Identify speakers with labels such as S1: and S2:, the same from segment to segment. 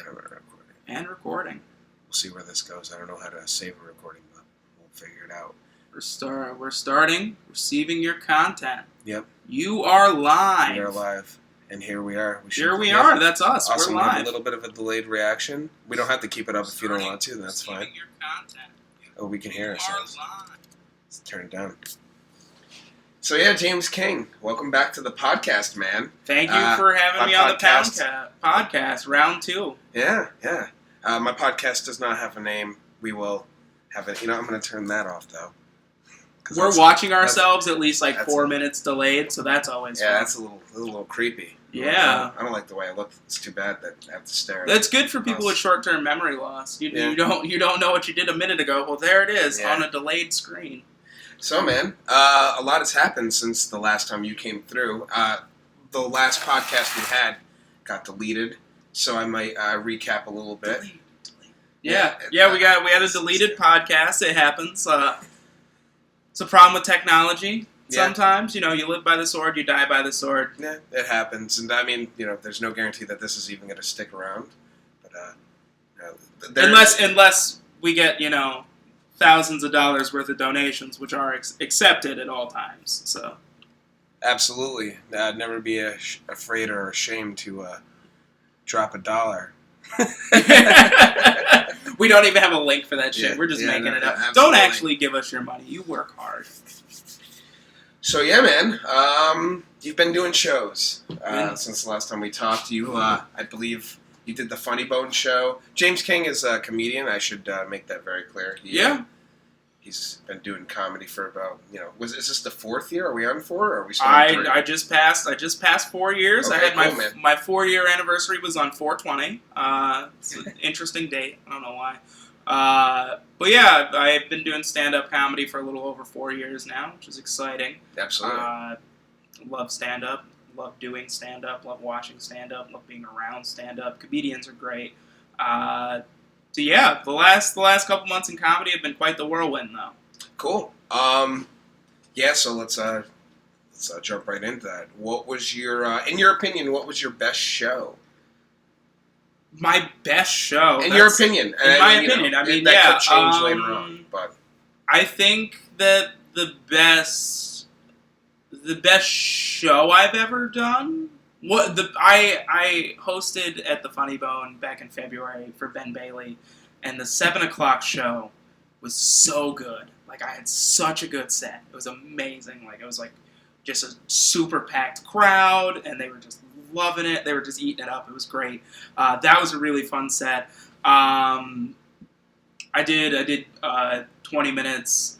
S1: And I'm recording.
S2: And recording.
S1: We'll see where this goes. I don't know how to save a recording, but we'll figure it out.
S2: We're starting receiving your content.
S1: Yep.
S2: You are live.
S1: We are live. And here we are.
S2: Here we are. That's us.
S1: Awesome.
S2: We're
S1: We have
S2: live.
S1: a little bit of a delayed reaction. We don't have to keep it up if you don't want to. That's fine.
S2: Your content.
S1: Oh, we can hear ourselves.
S2: Live.
S1: Let's turn it down. So yeah, James King, welcome back to the podcast, man.
S2: Thank you for having me on the podcast, round 2.
S1: Yeah. My podcast does not have a name. We will have it. I'm going to turn that off, though.
S2: We're watching ourselves at least 4 minutes delayed, so that's always fun.
S1: Yeah, that's a little creepy.
S2: Yeah.
S1: I don't like the way I look. It's too bad that I have to stare at
S2: That's good for people with short-term memory loss. You don't know what you did a minute ago. Well, there it is on a delayed screen.
S1: So, man, a lot has happened since the last time you came through. The last podcast we had got deleted, so I might recap a little bit.
S2: Yeah, we had a deleted podcast. It happens. It's a problem with technology. Sometimes, you live by the sword, you die by the sword.
S1: Yeah, it happens, and I mean, there's no guarantee that this is even going to stick around. But
S2: unless we get thousands of dollars worth of donations, which are accepted at all times. So,
S1: absolutely, I'd never be afraid or ashamed to drop $1.
S2: We don't even have a link for that shit. We're just making it up.
S1: Absolutely.
S2: Don't actually give us your money. You work hard.
S1: So yeah, man, you've been doing shows since the last time we talked. You, I believe. You did the Funny Bone show. James King is a comedian. I should make that very clear. He's been doing comedy for about, is this the 4th year? Are we on 4 or are we still on 3?
S2: I just passed 4 years.
S1: Okay,
S2: I had my 4-year anniversary was on 4/20. It's an interesting date. I don't know why. But yeah, I've been doing stand-up comedy for a little over 4 years now, which is exciting.
S1: Absolutely.
S2: Love stand-up. Love doing stand-up, love watching stand-up, love being around stand-up. Comedians are great. So yeah, the last couple months in comedy have been quite the whirlwind, though.
S1: Cool. So let's jump right into that. What was your, in your opinion, what was your best show?
S2: My best show?
S1: In your opinion.
S2: In my opinion. I mean,
S1: that could change later on, but...
S2: I think that the best show I've ever done. I hosted at the Funny Bone back in February for Ben Bailey, and the 7 o'clock show was so good. I had such a good set. It was amazing. It was just a super packed crowd, and they were just loving it. They were just eating it up. It was great. That was a really fun set. I did 20 minutes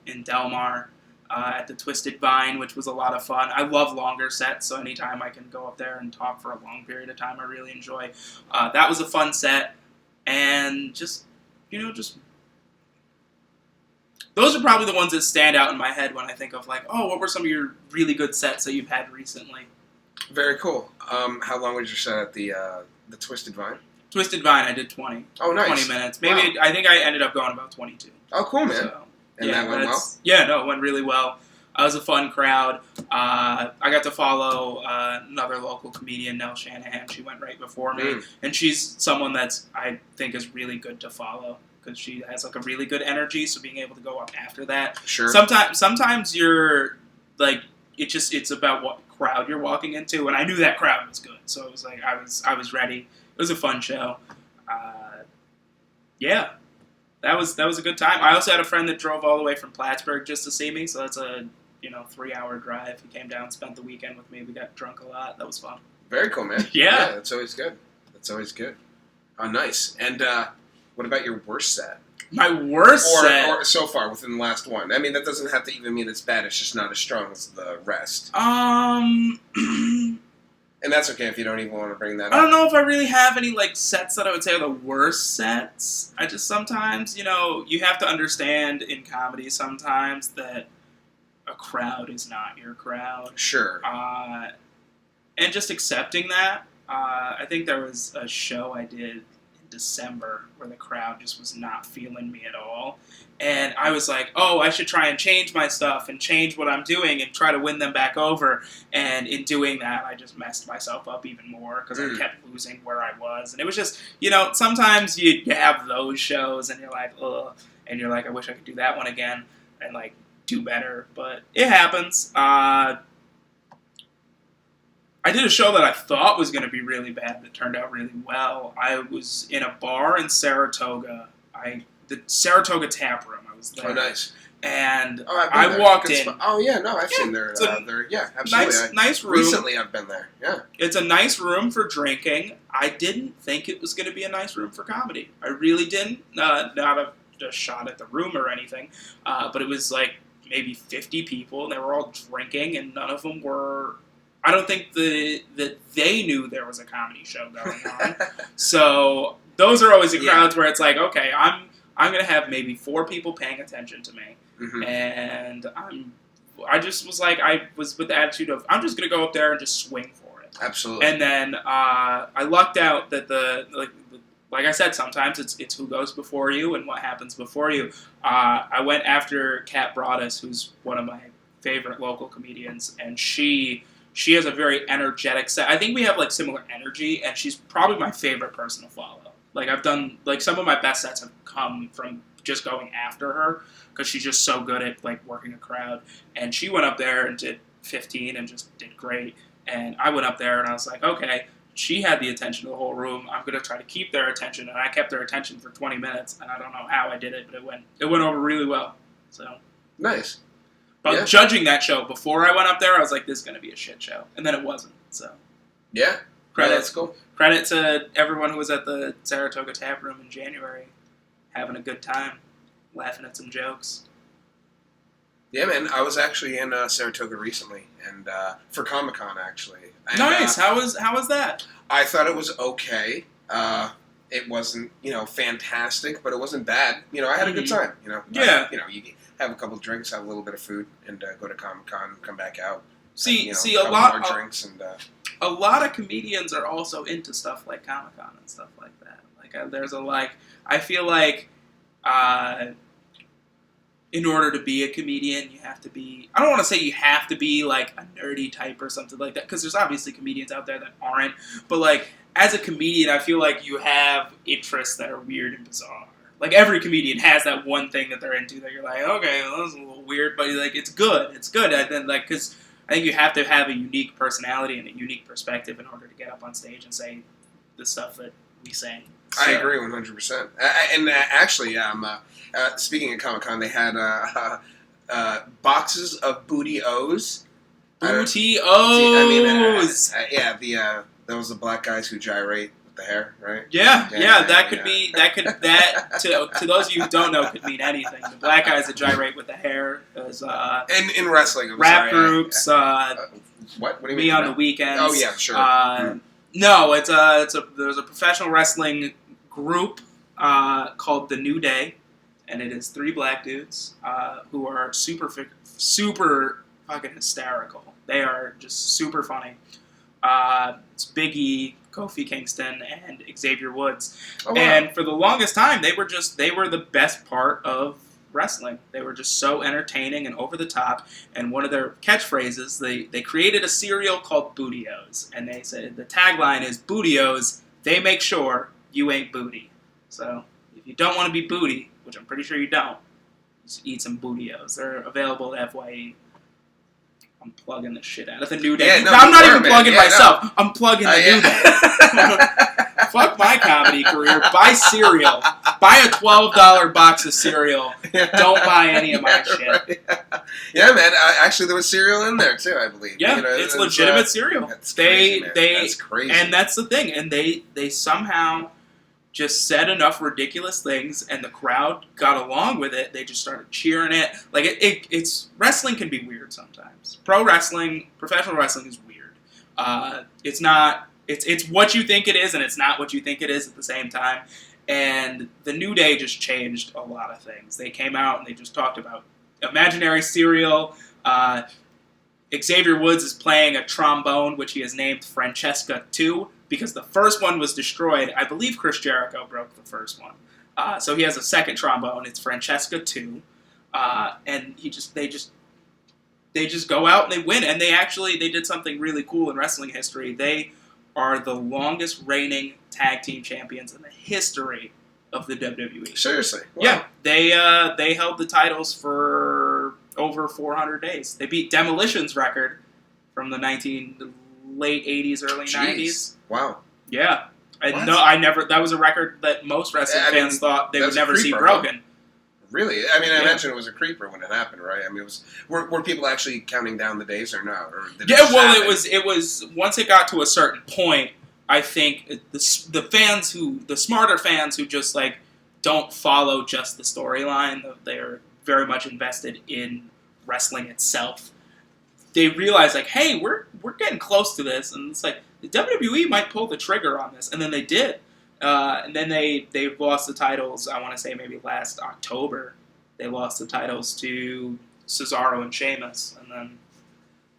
S2: in Del Mar. At the Twisted Vine, which was a lot of fun. I love longer sets, so anytime I can go up there and talk for a long period of time, I really enjoy. That was a fun set, and just those are probably the ones that stand out in my head when I think of what were some of your really good sets that you've had recently?
S1: Very cool. How long was your set at the Twisted Vine?
S2: Twisted Vine, I did 20.
S1: Oh, nice.
S2: 20 minutes. Maybe. Wow. I think I ended up going about 22.
S1: Oh, cool, man.
S2: So,
S1: and that went well?
S2: Yeah, no, it went really well. It was a fun crowd. I got to follow another local comedian, Nell Shanahan. She went right before me. And she's someone that's, I think, is really good to follow because she has a really good energy, so being able to go up after that.
S1: Sure.
S2: Sometimes you're, it's about what crowd you're walking into, and I knew that crowd was good. So it was I was ready. It was a fun show. Yeah. That was a good time. I also had a friend that drove all the way from Plattsburgh just to see me, so that's a 3-hour drive. He came down, spent the weekend with me. We got drunk a lot. That was fun.
S1: Very cool, man.
S2: Yeah,
S1: that's always good. Oh, nice. And what about your worst set?
S2: My worst set,
S1: or so far within the last one. I mean, that doesn't have to even mean it's bad. It's just not as strong as the rest. And that's okay if you don't even want to bring that up.
S2: I don't know if I really have any sets that I would say are the worst sets. I just sometimes, you have to understand in comedy sometimes that a crowd is not your crowd.
S1: Sure.
S2: And just accepting that. I think there was a show I did in December where the crowd just was not feeling me at all. And I was like, oh, I should try and change my stuff and change what I'm doing and try to win them back over. And in doing that, I just messed myself up even more because I kept losing where I was. And it was just, sometimes you have those shows and you're like, ugh. And you're like, I wish I could do that one again and, like, do better. But it happens. I did a show that I thought was going to be really bad, but it turned out really well. I was in a bar in Saratoga. The Saratoga Tap Room. I was there.
S1: Oh, nice.
S2: And I walked in.
S1: Oh, yeah, no, I've seen their, yeah, absolutely.
S2: Nice room.
S1: Recently I've been there, yeah.
S2: It's a nice room for drinking. I didn't think it was going to be a nice room for comedy. I really didn't. Not a shot at the room or anything, but it was like maybe 50 people, and they were all drinking, and none of them were... I don't think that they knew there was a comedy show going on. So those are always the crowds where it's like, okay, I'm going to have maybe 4 people paying attention to me. Mm-hmm. And I just was like, I was with the attitude of, I'm just going to go up there and just swing for it.
S1: Absolutely.
S2: And then I lucked out that like I said, sometimes it's who goes before you and what happens before you. I went after Kat Broadus, who's one of my favorite local comedians, and she has a very energetic set. I think we have, like, similar energy, and she's probably my favorite person to follow. Like, I've done, like, some of my best sets have come from just going after her, because she's just so good at, like, working a crowd. And she went up there and did 15 and just did great. And I went up there, and I was like, okay, she had the attention of the whole room. I'm going to try to keep their attention. And I kept their attention for 20 minutes, and I don't know how I did it, but it went over really well. So
S1: nice.
S2: But judging that show before I went up there, I was like, this is going to be a shit show. And then it wasn't. So
S1: yeah. That's cool.
S2: Credit to everyone who was at the Saratoga Tap Room in January, having a good time, laughing at some jokes.
S1: Yeah, man. I was actually in Saratoga recently, and for Comic-Con, actually. And,
S2: nice. How was that?
S1: I thought it was okay. It wasn't, fantastic, but it wasn't bad. I had a good time.
S2: Yeah.
S1: You have a couple of drinks, have a little bit of food, and go to Comic-Con, come back out.
S2: See,
S1: a lot more drinks and.
S2: A lot of comedians are also into stuff like Comic-Con and stuff like that. Like, I feel like, in order to be a comedian, you have to be. I don't want to say you have to be like a nerdy type or something like that, because there's obviously comedians out there that aren't. But like, as a comedian, I feel like you have interests that are weird and bizarre. Like, every comedian has that one thing that they're into that you're like, okay, well, that's a little weird, but like, it's good. It's good. And then, like, because I think you have to have a unique personality and a unique perspective in order to get up on stage and say the stuff that we say. So.
S1: I agree 100%. And actually, speaking of Comic-Con, they had boxes of Booty O's.
S2: Booty O's!
S1: That was the black guys who gyrate with the hair, right?
S2: Yeah, to those of you who don't know, could mean anything. The black guys that gyrate with the hair is
S1: in wrestling,
S2: rap groups.
S1: What do you mean?
S2: Me on the Weekends.
S1: Oh yeah, sure.
S2: No, there's a professional wrestling group called The New Day, and it is 3 black dudes who are super fucking hysterical. They are just super funny. It's Big E, Kofi Kingston, and Xavier Woods. Oh, wow. And for the longest time, they were the best part of wrestling. They were just so entertaining and over the top. And one of their catchphrases, they created a cereal called Booty-O's. And they said the tagline is, Booty-O's, they make sure you ain't booty. So if you don't want to be booty, which I'm pretty sure you don't, just eat some Booty-O's. They're available at FYE. I'm plugging the shit out of the New Day. Yeah, I'm not even plugging myself. No. I'm plugging the New Day. Fuck my comedy career. Buy cereal. Buy a $12 box of cereal. Don't buy any of my shit.
S1: Right. Yeah, man. Actually, there was cereal in there, too, I believe.
S2: Yeah, it's legitimate cereal.
S1: That's crazy, man. That's crazy.
S2: And that's the thing. And they somehow just said enough ridiculous things, and the crowd got along with it. They just started cheering it. Like, it's wrestling can be weird sometimes. Professional wrestling is weird. It's not. It's what you think it is, and it's not what you think it is at the same time. And the New Day just changed a lot of things. They came out and they just talked about imaginary cereal. Xavier Woods is playing a trombone, which he has named Francesca 2. because the first one was destroyed. I believe Chris Jericho broke the first one. So he has a second trombone. It's Francesca 2. And they just go out and they win. And they did something really cool in wrestling history. They are the longest reigning tag team champions in the history of the WWE.
S1: Seriously?
S2: Wow. Yeah. They held the titles for over 400 days. They beat Demolition's record from the late 80s, early 90s.
S1: Wow.
S2: Yeah. That was a record that most wrestling fans thought they would never see broken.
S1: Huh? Really? I mean, I imagine it was a creeper when it happened, right? I mean, were people actually counting down the days or not? Or
S2: it was once it got to a certain point, I think the smarter fans who just like don't follow just the storyline, they're very much invested in wrestling itself. They realize like, hey, we're getting close to this, and it's like the WWE might pull the trigger on this, and then they did. And then they lost the titles, I want to say maybe last October. They lost the titles to Cesaro and Sheamus. And then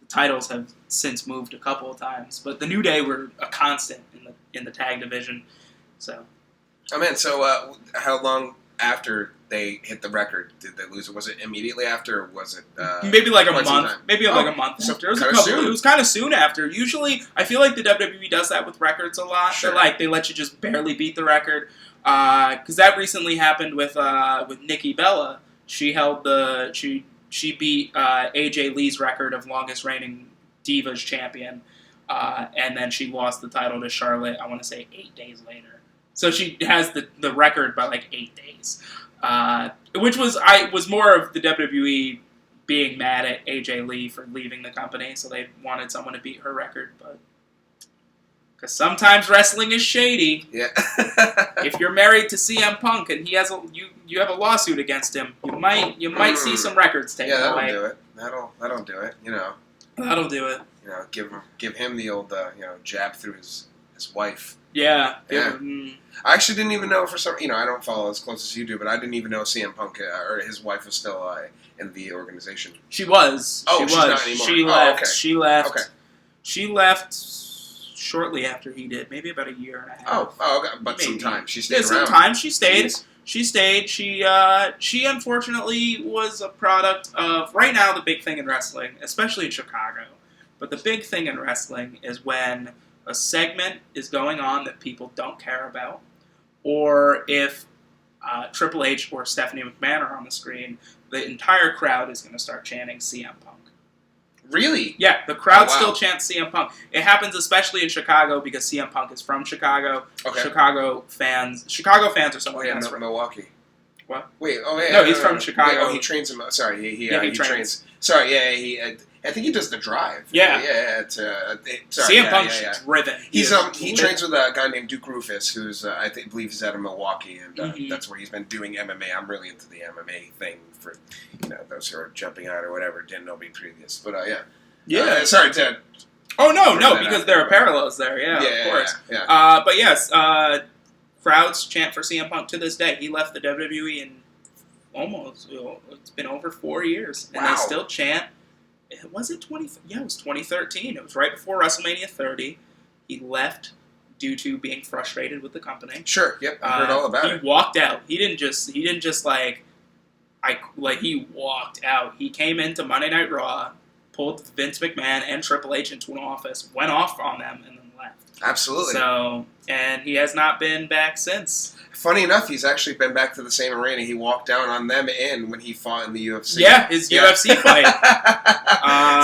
S2: the titles have since moved a couple of times. But the New Day were a constant in the tag division. So.
S1: Oh, man. So how long after they hit the record did they lose it? Was it immediately after, or was it
S2: maybe like a month? Maybe like a month after. It was kind of soon after. Usually, I feel like the WWE does that with records a lot.
S1: Sure.
S2: They let you just barely beat the record. Because that recently happened with Nikki Bella. She held she beat AJ Lee's record of longest reigning Divas champion, and then she lost the title to Charlotte. I want to say 8 days later. So she has the record by like 8 days. Which was more of the WWE being mad at AJ Lee for leaving the company, so they wanted someone to beat her record, but because sometimes wrestling is shady.
S1: Yeah.
S2: If you're married to CM Punk and he has you have a lawsuit against him, you might see some records taken away.
S1: Yeah, that'll do it. That'll do it.
S2: That'll do it.
S1: Give him the old jab through his wife.
S2: Yeah.
S1: I actually didn't even know for some. I don't follow as close as you do, but I didn't even know CM Punk or his wife was still in the organization.
S2: She was.
S1: Oh, she's not anymore.
S2: She left.
S1: Okay.
S2: She left.
S1: Okay.
S2: She left shortly after he did, maybe about a year and a half.
S1: Oh, okay. But maybe. Some time she stayed around.
S2: Some time she stayed.
S1: Jeez.
S2: She stayed. She unfortunately was a product of right now the big thing in wrestling, especially in Chicago. But the big thing in wrestling is when a segment is going on that people don't care about, or if Triple H or Stephanie McMahon are on the screen, the entire crowd is going to start chanting CM Punk.
S1: Really?
S2: Yeah, the crowd still chants CM Punk. It happens especially in Chicago because CM Punk is from Chicago.
S1: Okay.
S2: Chicago fans are somewhere else from
S1: Milwaukee.
S2: What?
S1: Wait, yeah.
S2: No, he's from Chicago.
S1: Wait, he trains him. Sorry, he
S2: trains.
S1: Sorry, yeah, I think he does the drive.
S2: Yeah. CM Punk's driven.
S1: He trains with a guy named Duke Rufus, who's believe he's out of Milwaukee, and that's where he's been doing MMA. I'm really into the MMA thing for those who are jumping out or whatever. Didn't know me previous, but
S2: yeah.
S1: Sorry, Ted.
S2: Oh no, because there are parallels there. Yeah, of course.
S1: Yeah.
S2: But yes, crowds chant for CM Punk to this day. He left the WWE in it's been over 4 years, and they still chant. Was it 20? Yeah, it was 2013. It was right before WrestleMania 30. He left due to being frustrated with the company.
S1: Sure. Yep. I heard all about it.
S2: He walked out. He walked out. He came into Monday Night Raw, pulled Vince McMahon and Triple H into an office, went off on them, and then left.
S1: Absolutely.
S2: So, and he has not been back since.
S1: Funny enough, he's actually been back to the same arena he walked down on them in when he fought in the UFC.
S2: Yeah, his UFC fight.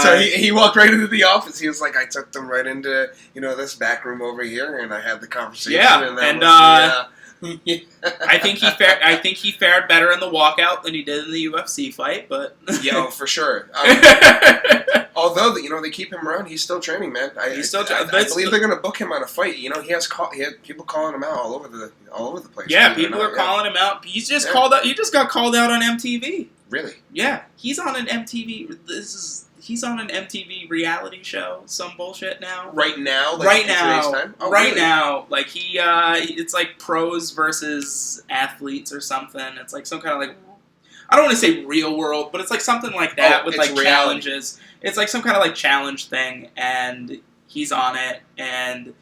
S1: So he walked right into the office. He was like, I took them right into this back room over here, and I had the conversation.
S2: Yeah, I think he fared better in the walkout than he did in the UFC fight. But
S1: for sure. Although they keep him around, he's still training, man. I believe they're going to book him on a fight. He had people calling him out all over the place.
S2: Yeah, people are calling him out. He's just called out. He just got called out on MTV.
S1: Really?
S2: Yeah, he's on an MTV. He's on an MTV reality show. Some bullshit now.
S1: Right now.
S2: Right now.
S1: Today's time? Oh,
S2: right
S1: really?
S2: now. Like it's like pros versus athletes or something. It's like some kind of like. I don't want to say real world, but it's like something like that with like reality. Challenges. It's like some kind of like challenge thing, and he's on it, and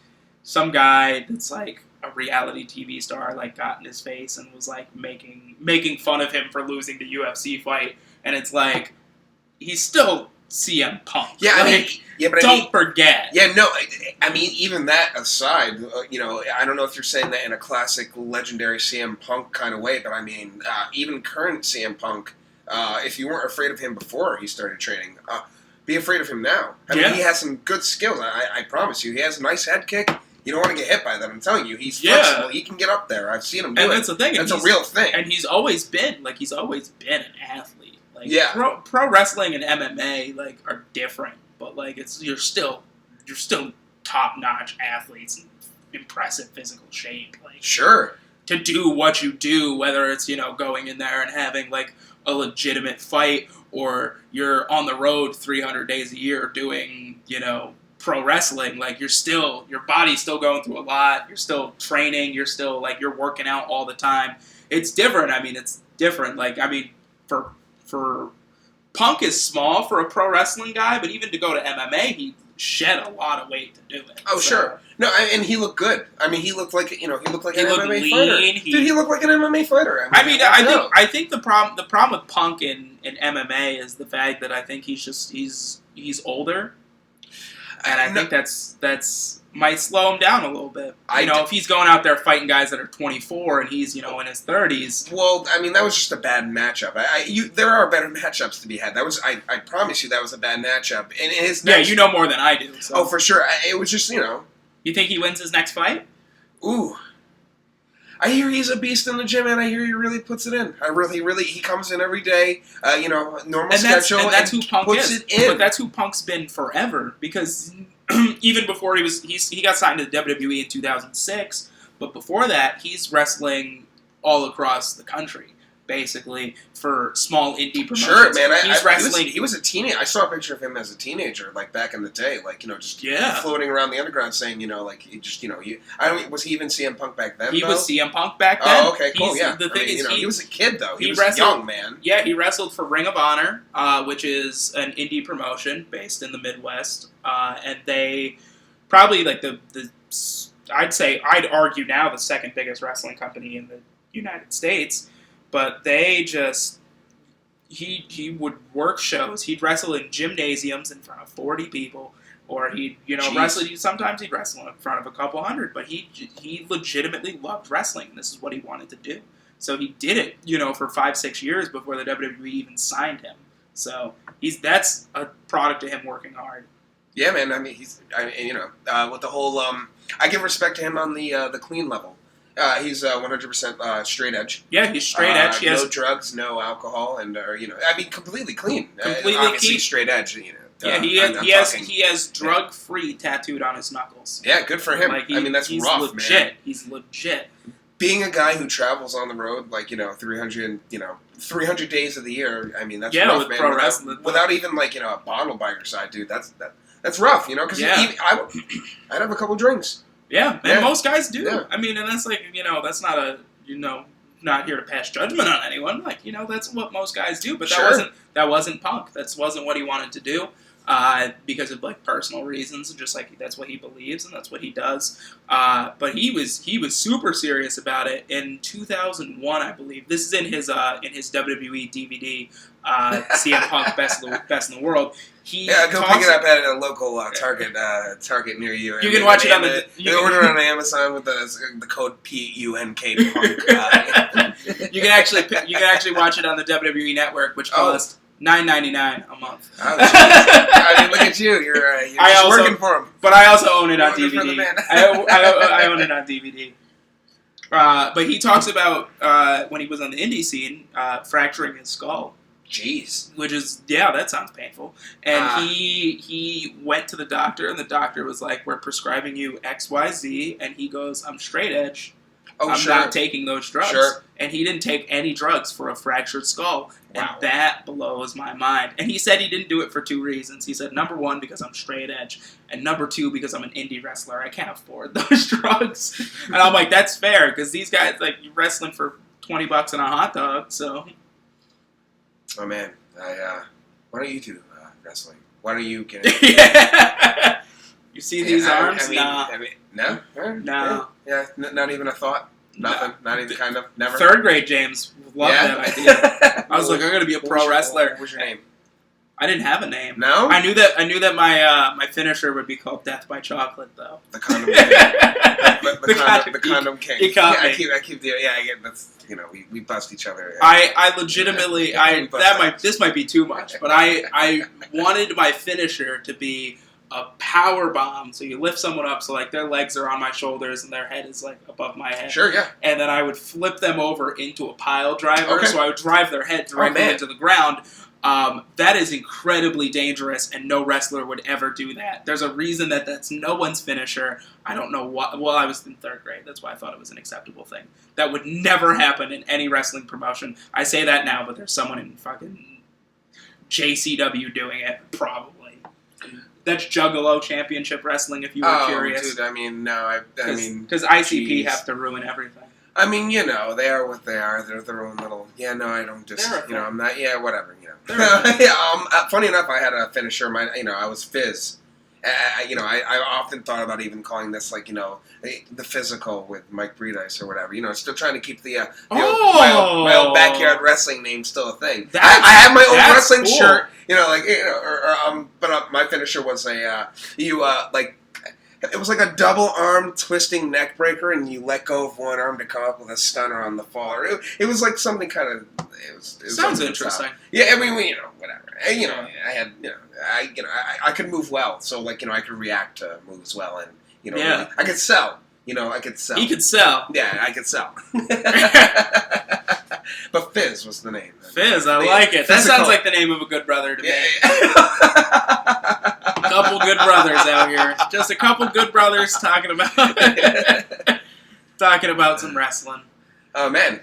S2: some guy that's like a reality TV star like got in his face and was like making fun of him for losing the UFC fight, and it's like he's still CM Punk.
S1: Yeah,
S2: like,
S1: I mean, but
S2: don't forget.
S1: Yeah, no, I mean, even that aside, I don't know if you're saying that in a classic, legendary CM Punk kind of way, but I mean, even current CM Punk, if you weren't afraid of him before he started training, be afraid of him now. I mean, he has some good skills. I promise you, he has a nice head kick. You don't want to get hit by that. I'm telling you, he's flexible. He can get up there. I've seen him do it.
S2: And that's the thing.
S1: That's a real thing.
S2: And he's always been an athlete. Like,
S1: yeah.
S2: Pro wrestling and MMA like are different, but like you're still top notch athletes and impressive physical shape. Like,
S1: sure.
S2: To do what you do, whether it's going in there and having like a legitimate fight, or you're on the road 300 days a year doing pro wrestling, like your body's still going through a lot. You're still training. You're still like you're working out all the time. It's different. I mean, it's different. Like, I mean, for Punk is small for a pro wrestling guy, but even to go to MMA, he shed a lot of weight to do it.
S1: Oh, so. Sure. No, and he looked good. I mean, he looked like an MMA
S2: lean,
S1: fighter. Dude, he looked like an MMA fighter.
S2: I think the problem with Punk in MMA is the fact that I think he's older. And I think that's might slow him down a little bit. If he's going out there fighting guys that are 24 and he's in his 30s.
S1: Well, I mean, that was just a bad matchup. There are better matchups to be had. I promise you that was a bad matchup. And his
S2: you know more than I do. So.
S1: Oh, for sure. It was just
S2: You think he wins his next fight?
S1: Ooh. I hear he's a beast in the gym, and I hear he really puts it in. He comes in every day, normal schedule,
S2: and that's who Punk
S1: puts
S2: is.
S1: it in.
S2: But that's who Punk's been forever, because even before he got signed to the WWE in 2006, but before that, he's wrestling all across the country, basically, for small indie promotions.
S1: Sure, man.
S2: He's wrestling.
S1: He was a teenager. I saw a picture of him as a teenager, like back in the day, like just floating around the underground, saying, was he even CM Punk back then?
S2: He was CM Punk back then.
S1: Oh, okay, cool. The thing is, he was a kid though. He was a young man.
S2: Yeah, he wrestled for Ring of Honor, which is an indie promotion based in the Midwest, and they probably like I'd argue now the second biggest wrestling company in the United States. But they just he would work shows. He'd wrestle in gymnasiums in front of 40 people, or he'd wrestle. Sometimes he'd wrestle in front of a couple hundred. But he legitimately loved wrestling. This is what he wanted to do. So he did it, for 5-6 years before the WWE even signed him. So that's a product of him working hard.
S1: Yeah, man. I mean, with the whole I give respect to him on the clean level. He's 100% straight edge.
S2: Yeah, he's straight edge. He has
S1: no drugs, no alcohol, and completely clean.
S2: Completely
S1: obviously
S2: clean.
S1: Straight edge.
S2: He has drug-free tattooed on his knuckles.
S1: Yeah, good for him. That's rough,
S2: legit.
S1: Man.
S2: He's legit.
S1: Being a guy who travels on the road, 300 days of the year. I mean, that's rough,
S2: with
S1: man.
S2: Pro wrestling.
S1: Without even a bottle by your side, dude. That's rough, because I'd have a couple drinks.
S2: Yeah, and most guys do.
S1: Yeah.
S2: I mean, and that's that's not not here to pass judgment on anyone. That's what most guys do. But that wasn't Punk. That wasn't what he wanted to do. Because of personal reasons, and just that's what he believes and that's what he does. But he was super serious about it in 2001, I believe. This is in his WWE DVD, CM Punk Best in the World.
S1: Go pick it up at a local Target near you.
S2: You can watch it on
S1: order on Amazon with the code PUNK Punk.
S2: You can actually watch it on the WWE Network, which costs $9.99 a month.
S1: Oh, I mean, look at you. You're just working for him.
S2: But I also own it on DVD. I own it on DVD. But he talks about when he was on the indie scene, fracturing his skull.
S1: Jeez.
S2: Which is, that sounds painful. And he went to the doctor, and the doctor was like, we're prescribing you XYZ. And he goes, I'm straight edge. I'm not taking those drugs.
S1: Sure.
S2: And he didn't take any drugs for a fractured skull.
S1: Wow.
S2: And that blows my mind. And he said he didn't do it for 2 reasons. He said, number 1, because I'm straight edge. And number 2, because I'm an indie wrestler. I can't afford those drugs. And I'm like, that's fair, because these guys, you're wrestling for $20 and a hot dog, so.
S1: Oh, man. Why don't you do wrestling? Why don't you get
S2: You see these arms?
S1: I mean, No?
S2: No.
S1: Yeah, not even a thought? Nothing?
S2: No.
S1: Not even kind of? Never?
S2: Third grade James loved that idea. I was like, I'm going to be a pro wrestler.
S1: What was your name?
S2: I didn't have a name.
S1: No?
S2: I knew that my finisher would be called Death by Chocolate, though.
S1: The condom king. The condom king.
S2: You caught me.
S1: I keep I get that's we bust each other.
S2: I legitimately this might be too much, but I wanted my finisher to be a power bomb. So you lift someone up, so like their legs are on my shoulders and their head is like above my head.
S1: Sure, yeah.
S2: And then I would flip them over into a pile driver.
S1: Okay.
S2: So I would drive their head directly into the ground. That is incredibly dangerous, and no wrestler would ever do that. There's a reason that's no one's finisher. I don't know what. Well, I was in third grade. That's why I thought it was an acceptable thing. That would never happen in any wrestling promotion. I say that now, but there's someone in fucking JCW doing it, probably. That's Juggalo Championship Wrestling, if you were curious.
S1: Dude, I mean, no, I mean...
S2: Because ICP have to ruin everything.
S1: I mean, they are what they are. They're their own little... Yeah, no, I don't just... I'm not... Yeah, whatever, funny enough, I had a finisher. I was Fizz. I often thought about even calling this, like, the Fizzical with Mike Breedice or whatever. Still trying to keep my old backyard wrestling name still a thing. I have my own wrestling shirt, but my finisher was it was like a double arm twisting neck breaker, and you let go of one arm to come up with a stunner on the fall. It was like something kind of. It
S2: sounds interesting.
S1: Yeah, I mean, whatever. And, I had, I could move well, so I could react to moves well, and really, I could sell. I could sell.
S2: He could sell.
S1: Yeah, I could sell. But Fizz was the name.
S2: Fizz, I like it. That sounds like the name of a good brother to me. Couple good brothers out here. Just a couple good brothers talking about some wrestling.
S1: Oh man.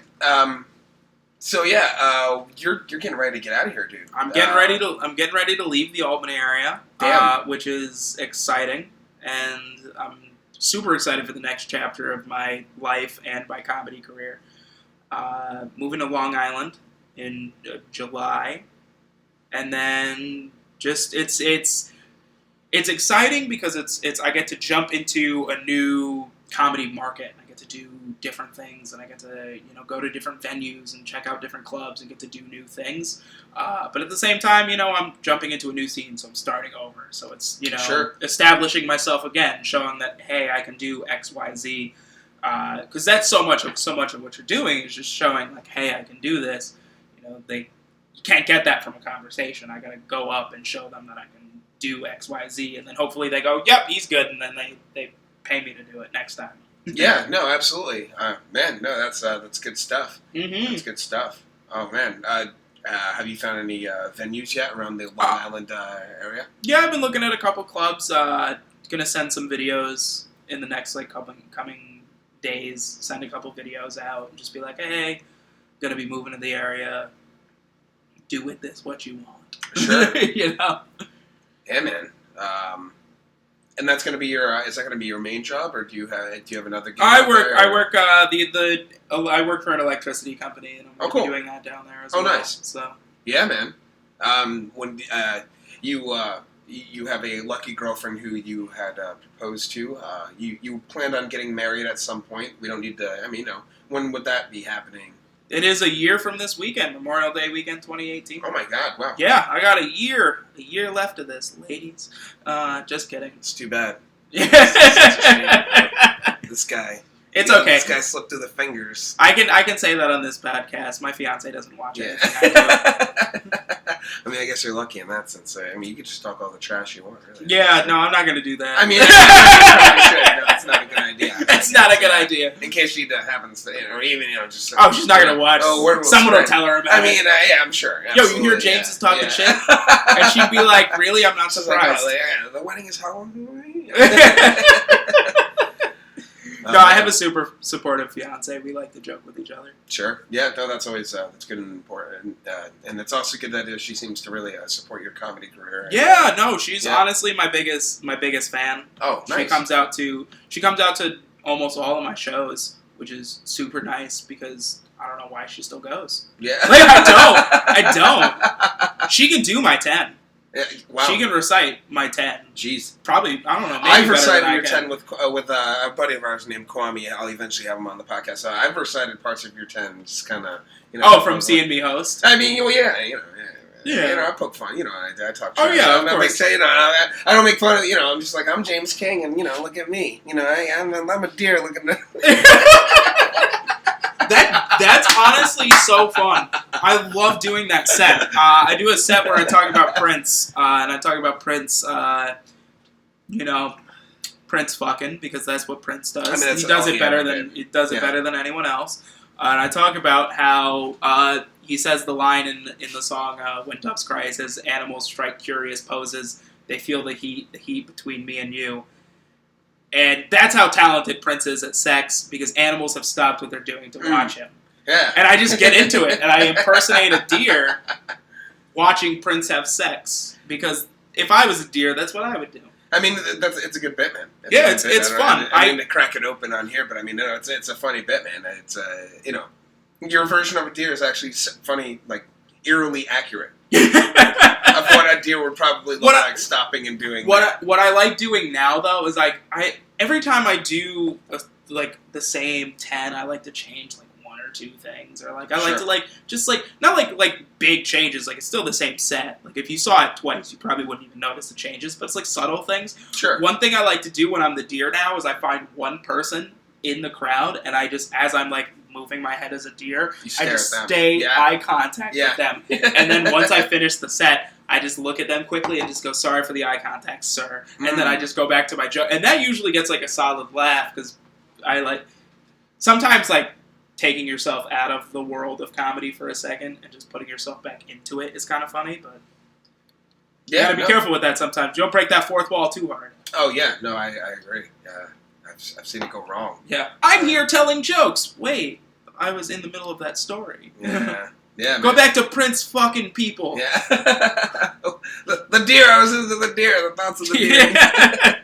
S1: So you're getting ready to get out of here, dude.
S2: I'm getting ready to leave the Albany area, which is exciting, and I'm super excited for the next chapter of my life and my comedy career. Moving to Long Island in July, and then just it's exciting because it's I get to jump into a new comedy market. I get to do different things, and I get to go to different venues and check out different clubs and get to do new things. But at the same time, I'm jumping into a new scene, so I'm starting over. So it's establishing myself again, showing that hey, I can do X, Y, Z. Because that's so much of what you're doing is just showing like, hey, I can do this. You can't get that from a conversation. I got to go up and show them that I can do X, Y, Z, and then hopefully they go, yep, he's good, and then they pay me to do it next time.
S1: Yeah, no, absolutely, man. No, that's good stuff.
S2: Mm-hmm.
S1: That's good stuff. Oh man, have you found any venues yet around the Long Island area? Yeah,
S2: I've been looking at a couple clubs. Gonna send some videos in the next coming days, send a couple videos out and just be like, hey, gonna be moving to the area, do with this what you want.
S1: Sure.
S2: Yeah, man.
S1: And that's gonna be your is that gonna be your main job, or do you have another gig?
S2: I work for an electricity company, and I'm doing that down there as well.
S1: Oh, nice.
S2: So
S1: yeah, man. When you have a lucky girlfriend who you had proposed to. You planned on getting married at some point. We don't need to. When would that be happening?
S2: It is a year from this weekend, Memorial Day weekend, 2018.
S1: Oh my God! Wow.
S2: Yeah, I got a year left of this, ladies. Just kidding.
S1: It's too bad. This guy.
S2: It's okay.
S1: This guy slipped through the fingers.
S2: I can say that on this podcast. My fiance doesn't watch it.
S1: I guess you're lucky in that sense. You could just talk all the trash you want, really.
S2: Yeah, no, I'm not going to do that.
S1: You probably should. No, it's not a good idea.
S2: It's not a good idea.
S1: In case she happens to, or even, just...
S2: Oh, she's not going to watch. Someone will tell her about it.
S1: Yeah, I'm sure.
S2: Absolutely. Yo, you hear James is talking shit? And she'd be like, really? I'm not surprised.
S1: The wedding is how long?
S2: No, I have a super supportive fiance. We like to joke with each other.
S1: Sure. Yeah, no, that's always that's good and important. And it's also good that she seems to really support your comedy career.
S2: Yeah, no, she's honestly my biggest fan.
S1: Oh, nice.
S2: She comes out to almost all of my shows, which is super nice because I don't know why she still goes.
S1: Yeah.
S2: I don't. She can do my 10.
S1: Yeah, wow.
S2: She can recite my 10.
S1: Jeez.
S2: Probably, I don't know. Maybe
S1: I've
S2: better than
S1: recited
S2: I
S1: your
S2: can.
S1: 10 with a buddy of ours named Kwame. I'll eventually have him on the podcast. So I've recited parts of your 10, just kind of,
S2: From seeing me host?
S1: I mean, well, yeah. I poke fun. I talk trash.
S2: Of course.
S1: I don't make fun of. I'm just like, I'm James King, and look at me. I'm a deer looking at.
S2: That's honestly so fun. I love doing that set. I do a set where I talk about Prince, and I talk about Prince, Prince fucking, because that's what Prince does.
S1: I mean,
S2: he does it better than anyone else. And I talk about how he says the line in the song "When Doves Cry." He says, "Animals strike curious poses. They feel the heat between me and you." And that's how talented Prince is at sex, because animals have stopped what they're doing to watch him.
S1: Yeah.
S2: And I just get into it, and I impersonate a deer watching Prince have sex. Because if I was a deer, that's what I would do.
S1: I mean, it's a good bit, man.
S2: It's fun.
S1: I mean to crack it open on here, but I mean, it's a funny bit, man. It's your version of a deer is actually funny, like eerily accurate of what a deer would probably look like stopping and doing.
S2: What I like doing now though is like every time I do the same 10, I like to change like one or two things, or like I like to just not like big changes. Like it's still the same set. Like if you saw it twice, you probably wouldn't even notice the changes. But it's like subtle things.
S1: Sure.
S2: One thing I like to do when I'm the deer now is I find one person in the crowd, and I just, as I'm like moving my head as a deer, I just stay eye contact with them. And then once I finish the set, I just look at them quickly and just go, "Sorry for the eye contact, sir." And then I just go back to my joke. And that usually gets like a solid laugh, because I like, sometimes like taking yourself out of the world of comedy for a second and just putting yourself back into it is kind of funny, but you gotta be careful with that sometimes. You don't break that fourth wall too hard.
S1: Oh yeah, no, I agree. I've seen it go wrong.
S2: Yeah. I'm here telling jokes. Wait, I was in the middle of that story.
S1: Yeah. Yeah.
S2: Go back to Prince fucking people.
S1: Yeah. the deer. I was into the deer. The thoughts of the deer.
S2: Yeah.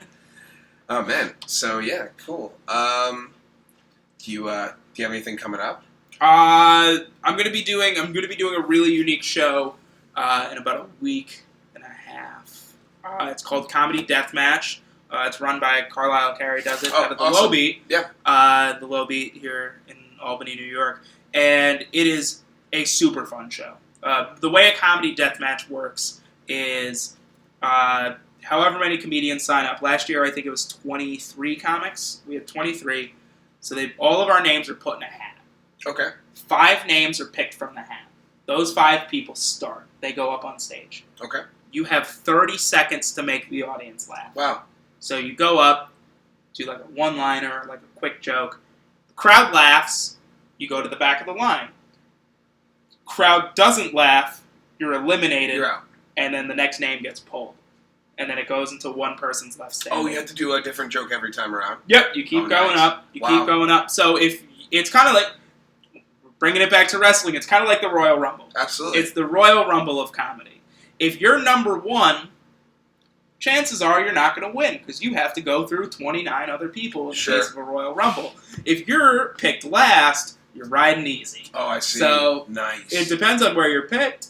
S1: Oh man. So yeah, cool. Do you have anything coming up?
S2: I'm gonna be doing a really unique show in about a week and a half. It's called Comedy Deathmatch. It's run by Carlisle Carey, does it, out of the
S1: awesome.
S2: Low Beat.
S1: Yeah.
S2: The Low Beat here in Albany, New York. And it is a super fun show. The way a comedy deathmatch works is however many comedians sign up. Last year, I think it was 23 comics. We had 23. So all of our names are put in a hat.
S1: Okay.
S2: 5 names are picked from the hat. Those 5 people start. They go up on stage.
S1: Okay.
S2: You have 30 seconds to make the audience laugh.
S1: Wow.
S2: So you go up, do like a one-liner, like a quick joke. The crowd laughs, you go to the back of the line. Crowd doesn't laugh, you're eliminated,
S1: You're out. And
S2: then the next name gets pulled. And then it goes into one person's left standing.
S1: Oh, you have to do a different joke every time around?
S2: Yep, you keep going up. You keep going up. So if it's kind of like, bringing it back to wrestling, it's kind of like the Royal Rumble.
S1: Absolutely.
S2: It's the Royal Rumble of comedy. If you're number 1, chances are you're not going to win, because you have to go through 29 other people in the case of a Royal Rumble. If you're picked last, you're riding easy.
S1: Oh, I see.
S2: So
S1: nice.
S2: It depends on where you're picked.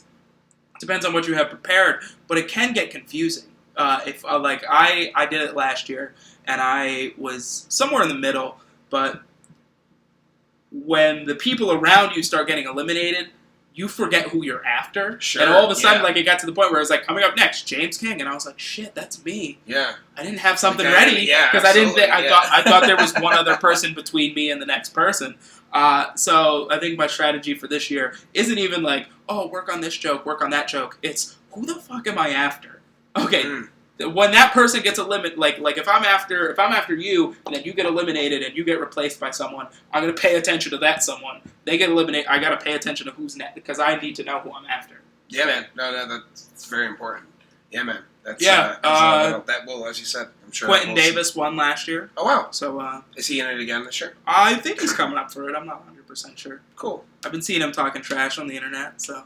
S2: It depends on what you have prepared, but it can get confusing. If I did it last year, and I was somewhere in the middle, but when the people around you start getting eliminated, you forget who you're after.
S1: Sure,
S2: and all of a sudden, it got to the point where it was like, coming up next, James King, and I was like, shit, that's me.
S1: Yeah.
S2: I didn't have something ready, because I didn't. I thought there was one other person between me and the next person. So I think my strategy for this year isn't even like, oh, work on this joke, work on that joke. It's, who the fuck am I after? Okay. When that person gets eliminated, like if I'm after you, and then you get eliminated and you get replaced by someone, I'm gonna pay attention to that someone. They get eliminated, I gotta pay attention to who's next, because I need to know who I'm after.
S1: Yeah, man. No, that's very important. Yeah, man. That's that will, as you said, I'm sure.
S2: Quentin Davis won last year.
S1: Oh wow.
S2: So
S1: is he in it again this year?
S2: I think he's coming up for it. I'm not 100% sure.
S1: Cool.
S2: I've been seeing him talking trash on the internet, so.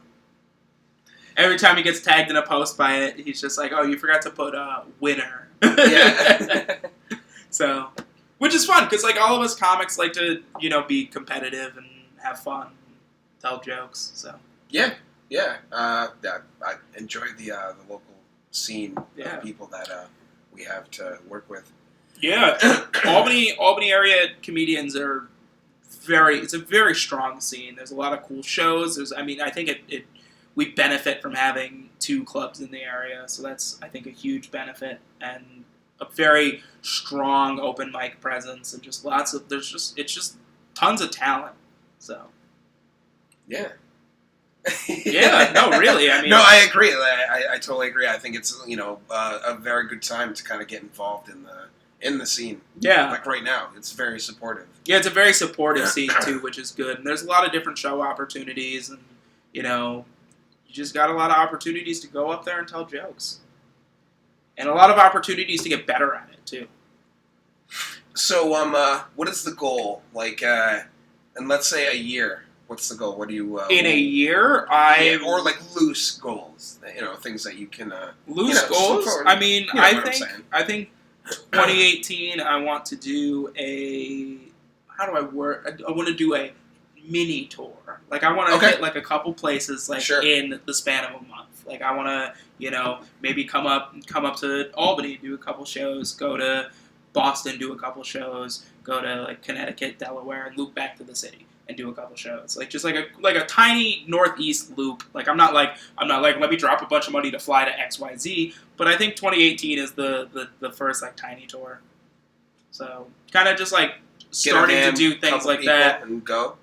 S2: Every time he gets tagged in a post by it, he's just like, "Oh, you forgot to put winner."
S1: Yeah.
S2: So, which is fun, because like all of us comics like to be competitive and have fun, and tell jokes. So
S1: yeah. I enjoy the local scene
S2: Yeah.
S1: of people that we have to work with.
S2: Yeah, Albany area comedians are it's a very strong scene. There's a lot of cool shows. I think we benefit from having 2 clubs in the area, so that's, I think, a huge benefit, and a very strong open mic presence, and just it's just tons of talent. So
S1: Yeah.
S2: yeah, no, really. I mean,
S1: no, I agree. I totally agree. I think it's a very good time to kind of get involved in the scene.
S2: yeah,
S1: Like right now, it's very supportive.
S2: yeah, it's a very supportive scene too, which is good. And there's a lot of different show opportunities, and you just got a lot of opportunities to go up there and tell jokes, and a lot of opportunities to get better at it too.
S1: So, what is the goal? Like, and let's say a year. What's the goal? What do you
S2: In a year,
S1: or like loose goals? Things that you can
S2: loose goals.
S1: forward.
S2: I mean,
S1: You know what I'm saying.
S2: I think 2018. I want to do how do I work? I want to do a mini tour. Like, I want to hit like a couple places in the span of a month. Like, I want to maybe come up to Albany, do a couple shows, go to Boston, do a couple shows, go to like Connecticut, Delaware, and loop back to the city and do a couple shows. Like, just like a tiny northeast loop. Like, I'm not like let me drop a bunch of money to fly to XYZ, but I think 2018 is the first like tiny tour. So kind of just like starting to do things like that
S1: and go.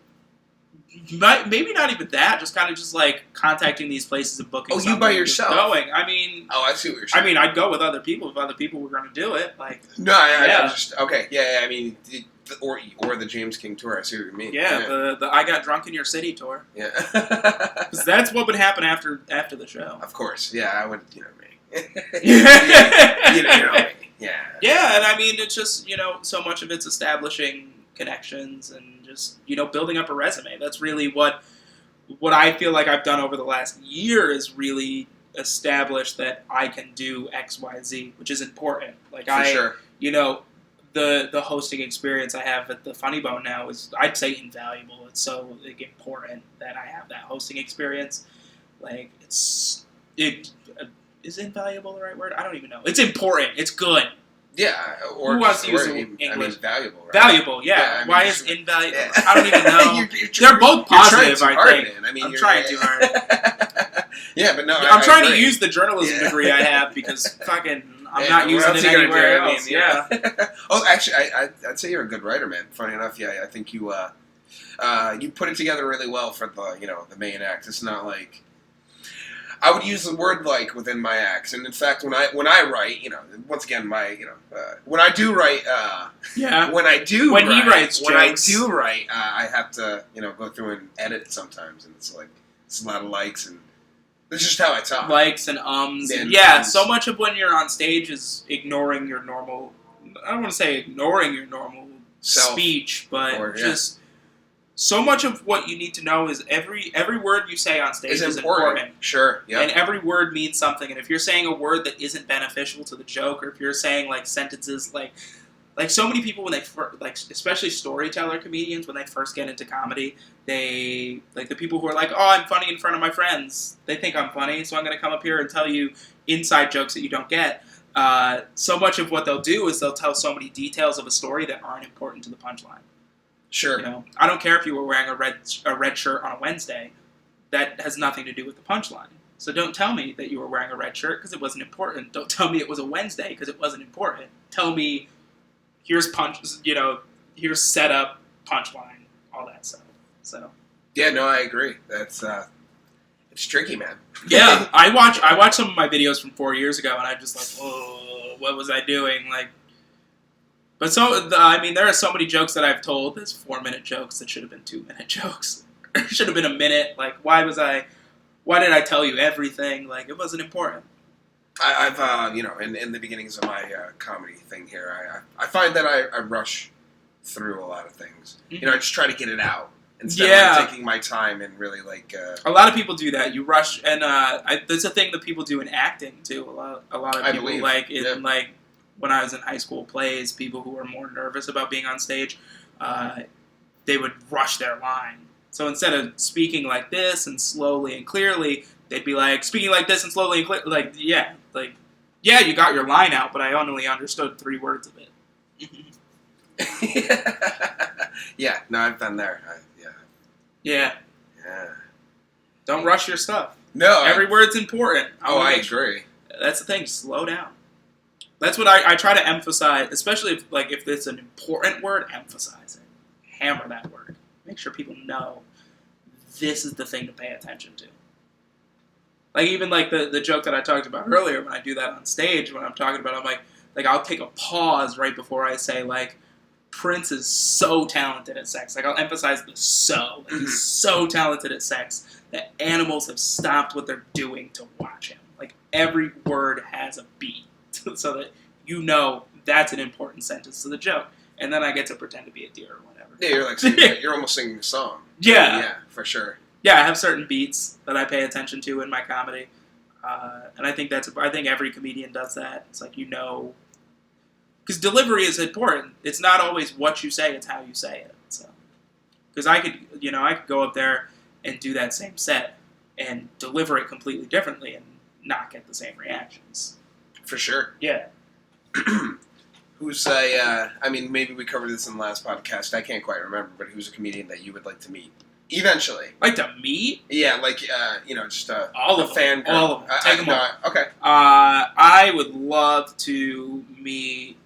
S2: Maybe not even that. Just kind of just like contacting these places and booking.
S1: Oh, you by
S2: and
S1: yourself?
S2: just going. I mean.
S1: Oh, I see what you're saying.
S2: I mean, I'd go with other people if other people were going to do it. Like.
S1: No, I just okay. Yeah, I mean, or the James King tour. I see what you mean.
S2: Yeah, the I Got Drunk in Your City tour.
S1: Yeah.
S2: Because that's what would happen after the show.
S1: Of course. Yeah, I would. You know me.
S2: Yeah.
S1: you know me. Yeah.
S2: Yeah, and I mean, it's just so much of it's establishing connections and just building up a resume. That's really what I feel like I've done over the last year, is really establish that I can do XYZ, which is important. Like,
S1: For sure.
S2: The hosting experience I have at the Funny Bone now is, I'd say, invaluable. It's so important that I have that hosting experience. Like, is invaluable the right word? I don't even know. It's important. It's good.
S1: Yeah, or
S2: who wants to use
S1: English? I mean, valuable. Right?
S2: Valuable, yeah.
S1: I mean,
S2: why is invaluable?
S1: Yeah.
S2: I don't even know. They're both positive. I think. I'm trying too hard.
S1: Yeah, but no,
S2: I'm
S1: I
S2: trying
S1: agree.
S2: to use the journalism degree I have, because fucking I'm not using it anywhere else. Yeah.
S1: Oh, actually, I'd say you're a good writer, man. Funny enough, yeah, I think you put it together really well for the main act. It's not like. I would use the word "like" within my acts, and in fact, when I write, once again, when I do write, when he writes jokes, I have to, go through and edit sometimes, and it's a lot of likes, and that's just how I talk.
S2: Likes and ums, and so much of when you're on stage is ignoring your normal. I don't want to say ignoring your normal speech, but just. So much of what you need to know is every word you say on stage is important.
S1: Sure, yeah.
S2: And every word means something. And if you're saying a word that isn't beneficial to the joke, or if you're saying like sentences like so many people when they especially storyteller comedians, when they first get into comedy, they the people who are like, oh, I'm funny in front of my friends. They think I'm funny, so I'm going to come up here and tell you inside jokes that you don't get. So much of what they'll do is they'll tell so many details of a story that aren't important to the punchline.
S1: Sure.
S2: I don't care if you were wearing a red shirt on a Wednesday. That has nothing to do with the punchline. So don't tell me that you were wearing a red shirt because it wasn't important. Don't tell me it was a Wednesday because it wasn't important. Tell me, here's here's setup, punchline, all that stuff. So. Yeah,
S1: no, I agree. That's it's tricky, man.
S2: Yeah, I watch some of my videos from 4 years ago, and I'm just like, oh, what was I doing? Like. But there are so many jokes that I've told. There's 4-minute jokes that should have been 2-minute jokes. It should have been a minute. Like, why did I tell you everything? Like, it wasn't important.
S1: I've in the beginnings of my comedy thing here, I find that I rush through a lot of things.
S2: Mm-hmm.
S1: I just try to get it out instead of taking my time and really
S2: A lot of people do that. You rush, and that's a thing that people do in acting too. A lot of people when I was in high school plays, people who were more nervous about being on stage, they would rush their line. So instead of speaking like this and slowly and clearly, they'd be like, speaking like this and slowly and clearly. Like, yeah, like, yeah, you got your line out, but I only understood 3 words of it.
S1: Yeah, no, I've been there.
S2: Yeah. Don't rush your stuff.
S1: No.
S2: Every word's important.
S1: I agree.
S2: That's the thing. Slow down. That's what I try to emphasize, especially if it's an important word, emphasize it. Hammer that word. Make sure people know this is the thing to pay attention to. Like, even like the joke that I talked about earlier, when I do that on stage, when I'm talking about, I'm like I'll take a pause right before I say, like, Prince is so talented at sex. Like, I'll emphasize the so. Like, he's so talented at sex that animals have stopped what they're doing to watch him. Like, every word has a beat, so that you know that's an important sentence to the joke. And then I get to pretend to be a deer or whatever.
S1: Yeah, you're like singing, you're almost singing a song.
S2: Yeah.
S1: Yeah, for sure.
S2: Yeah, I have certain beats that I pay attention to in my comedy. And I think every comedian does that. It's like, because delivery is important. It's not always what you say; it's how you say it. So, because I could go up there and do that same set and deliver it completely differently and not get the same reactions.
S1: For sure.
S2: Yeah.
S1: Who's I mean, maybe we covered this in the last podcast. I can't quite remember, but who's a comedian that you would like to meet eventually?
S2: Like to meet?
S1: Yeah, like just
S2: all
S1: a
S2: of
S1: fan
S2: them. All of them. Take them all.
S1: Okay.
S2: I would love to meet.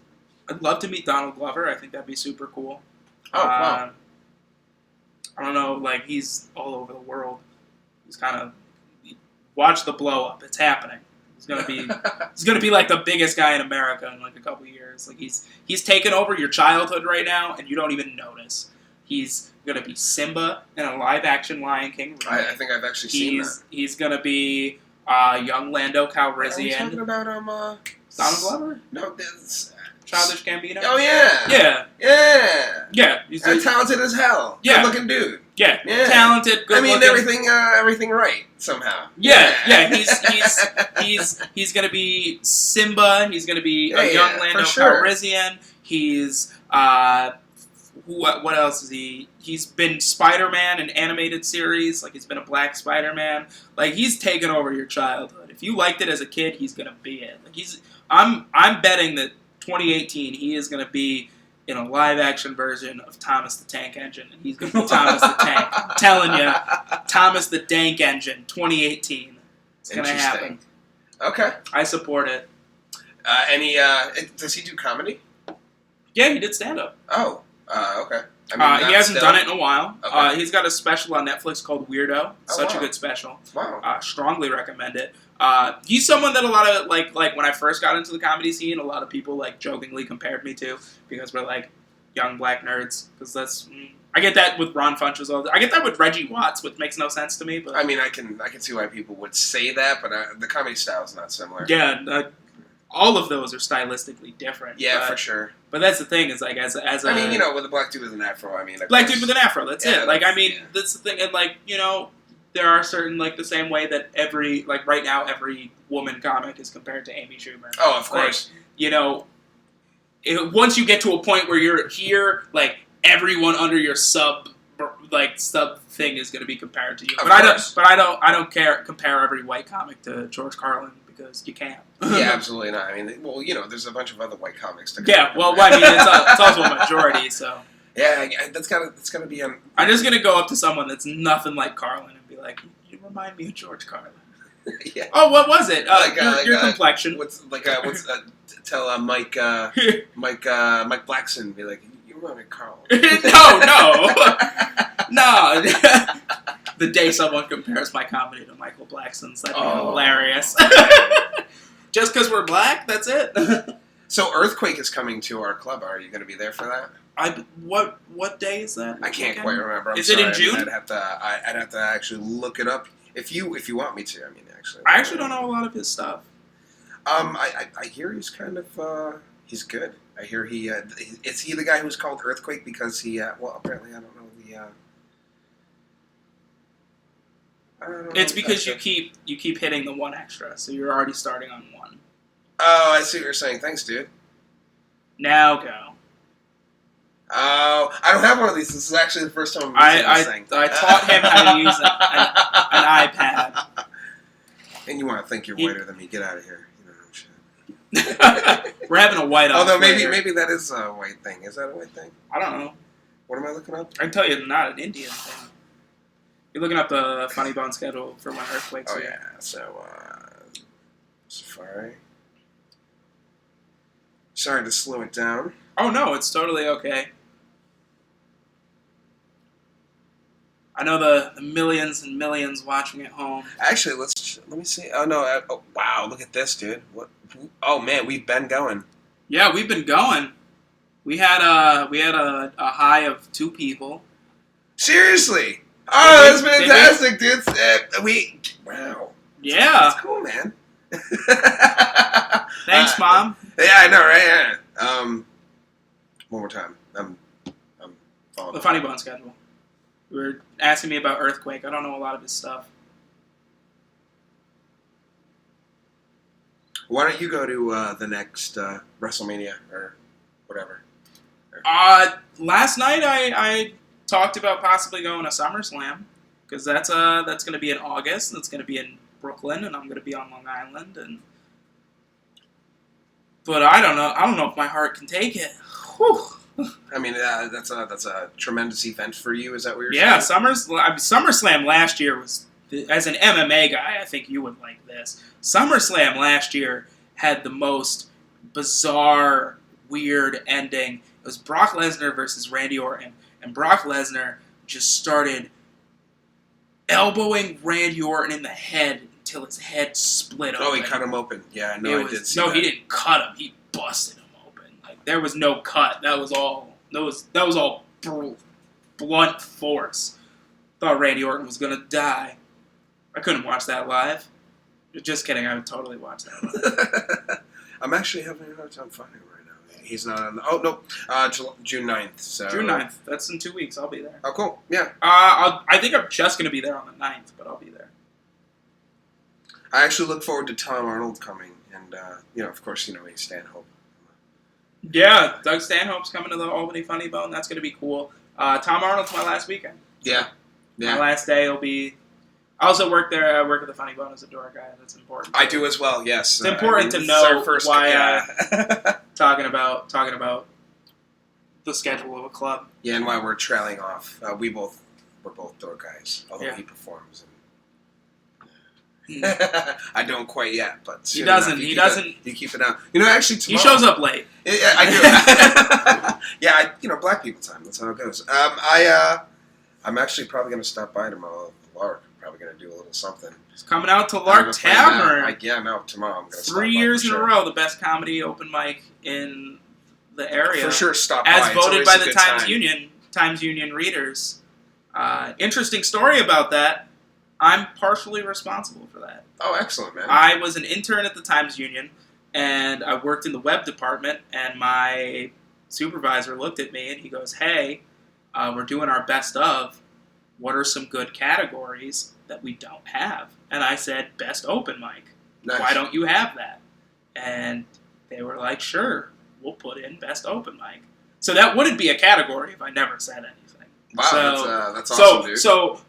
S2: I'd love to meet Donald Glover. I think that'd be super cool.
S1: Oh, wow.
S2: I don't know, like, he's all over the world. He's kind of... Watch the blow up. It's happening. He's gonna be like the biggest guy in America in like a couple years. Like, he's taken over your childhood right now, and you don't even notice. He's gonna be Simba in a live-action Lion King remake.
S1: I think I've actually seen that.
S2: He's gonna be young Lando Calrissian.
S1: Are we talking about
S2: Donald Glover?
S1: No, this...
S2: Childish Gambino?
S1: Oh, yeah.
S2: Yeah.
S1: Yeah.
S2: Yeah.
S1: He's talented as hell.
S2: Yeah.
S1: Good-looking dude.
S2: Yeah.
S1: Yeah.
S2: Talented, good-looking.
S1: Everything right, somehow.
S2: Yeah. He's going to be Simba. He's going to be a young Lando Calrissian. He's, what else is he? He's been Spider-Man in animated series. Like, he's been a Black Spider-Man. Like, he's taken over your childhood. If you liked it as a kid, he's going to be it. Like, I'm betting that 2018, he is going to be in a live-action version of Thomas the Tank Engine, and he's going to be Thomas the Tank. I'm telling you, Thomas the Dank Engine, 2018. It's going to happen.
S1: Okay.
S2: I support it.
S1: Does he do comedy?
S2: Yeah, he did stand-up.
S1: Oh, okay. I mean,
S2: he hasn't done it in a while.
S1: Okay.
S2: He's got a special on Netflix called Weirdo. Such a good special.
S1: Wow.
S2: Strongly recommend it. He's someone that a lot of, like when I first got into the comedy scene, a lot of people, like, jokingly compared me to, because we're, like, young black nerds. Because that's... I get that with Ron Funches all the time. I get that with Reggie Watts, which makes no sense to me. But
S1: I mean, I can see why people would say that, but the comedy style is not similar.
S2: Yeah, all of those are stylistically different.
S1: Yeah, for sure.
S2: But that's the thing, is, like, as a...
S1: I mean, with a black dude with an afro, I mean...
S2: Black dude with an afro, that's it. Like, I mean, that's the thing, and, like, there are certain, like, the same way that right now, every woman comic is compared to Amy Schumer.
S1: Oh, of course.
S2: Once you get to a point where you're here, like, everyone under your sub thing is going to be compared to you. But I don't compare every white comic to George Carlin, because you can't.
S1: Yeah, absolutely not. I mean, well, there's a bunch of other white comics to
S2: compare. Yeah, well, I mean, it's also a majority, so...
S1: Yeah, that's gotta be...
S2: I'm just gonna go up to someone that's nothing like Carlin and be like, "You remind me of George Carlin."
S1: Yeah.
S2: Oh, what was it? Your complexion.
S1: Tell Mike Blackson, be like, "You remind me of Carlin."
S2: No. The day someone compares my comedy to Michael Blackson's, that'd be hilarious. Just because we're black, that's it.
S1: So Earthquake is coming to our club. Are you going to be there for that?
S2: What day is that?
S1: I can't quite remember.
S2: Is it in June?
S1: I'd have to actually look it up if you want me to. I mean, actually.
S2: I actually don't know a lot of his stuff.
S1: I hear he's kind of he's good. I hear is he the guy who's called Earthquake because he apparently I don't know the. I don't know
S2: it's because you keep hitting the one extra, so you're already starting on one.
S1: Oh, I see what you're saying. Thanks, dude.
S2: Now go.
S1: Oh, I don't have one of these. This is actually the first time I'm using this thing.
S2: I taught him how to use an iPad.
S1: And you want to think you're whiter than me? Get out of here.
S2: We're having a white off.
S1: Although maybe that is a white thing. Is that a white thing?
S2: I don't know.
S1: What am I looking up?
S2: I can tell you, it's not an Indian thing. You're looking up the Funny Bone schedule for when earthquakes.
S1: Oh yeah. So Safari. Sorry to slow it down.
S2: Oh no, it's totally okay. I know the millions and millions watching at home.
S1: Actually, let me see. Oh no! Oh, wow! Look at this, dude. What? Oh man, we've been going.
S2: Yeah, we've been going. We had a high of 2 people.
S1: Seriously? Oh, that's fantastic, dude. Wow.
S2: Yeah.
S1: That's cool, man.
S2: Thanks, Mom.
S1: Yeah, I know, right? Yeah. One more time. I'm following
S2: The Funny Bone schedule. You were asking me about Earthquake. I don't know a lot of his stuff.
S1: Why don't you go to the next WrestleMania or whatever?
S2: Last night I talked about possibly going to SummerSlam because that's going to be in August and it's going to be in Brooklyn and I'm going to be on Long Island but I don't know if my heart can take it. Whew.
S1: I mean, that's a tremendous event for you. Is that what you're saying?
S2: Yeah, SummerSlam last year was, as an MMA guy, I think you would like this. SummerSlam last year had the most bizarre, weird ending. It was Brock Lesnar versus Randy Orton, and Brock Lesnar just started elbowing Randy Orton in the head until his head split open.
S1: Oh, he cut him open. Yeah, I know. I did see that.
S2: No, he didn't cut him. He busted him open. Like there was no cut. That was all. That was all blunt force. Thought Randy Orton was gonna die. I couldn't watch that live. Just kidding. I would totally watch that live.
S1: I'm actually having a hard time finding him right now. He's not on the... Oh, no. June 9th. So.
S2: June 9th. That's in 2 weeks. I'll be there.
S1: Oh, cool. Yeah.
S2: I think I'm just going to be there on the 9th, but I'll be there.
S1: I actually look forward to Tom Arnold coming. And, of course, he's Stanhope.
S2: Yeah. Doug Stanhope's coming to the Albany Funny Bone. That's going to be cool. Tom Arnold's my last weekend.
S1: Yeah.
S2: My last day will be... I also work there. I work at the Funny Bone as a door guy. That's important.
S1: I do as well. Yes,
S2: it's important to know why. Talking about the schedule of a club.
S1: Yeah, and why we're trailing off. We're both door guys. Although he performs. And I don't quite yet, but
S2: he doesn't. He doesn't.
S1: You keep it out. Actually, tomorrow
S2: he shows up late.
S1: Yeah, I do. Yeah, black people time. That's how it goes. I'm actually probably going to stop by tomorrow. Lark. Probably going to do a little something.
S2: It's coming out to Lark Tavern.
S1: Tomorrow I'm going to stop
S2: 3 years in a row, the best comedy open mic in the area.
S1: For sure, stop by.
S2: As voted by the Times Union readers. Interesting story about that. I'm partially responsible for that.
S1: Oh, excellent, man.
S2: I was an intern at the Times Union, and I worked in the web department, and my supervisor looked at me, and he goes, hey, we're doing our best of. What are some good categories that we don't have? And I said, best open mic. Nice. Why don't you have that? And they were like, sure, we'll put in best open mic. So that wouldn't be a category if I never said anything.
S1: Wow, that's awesome, dude.
S2: So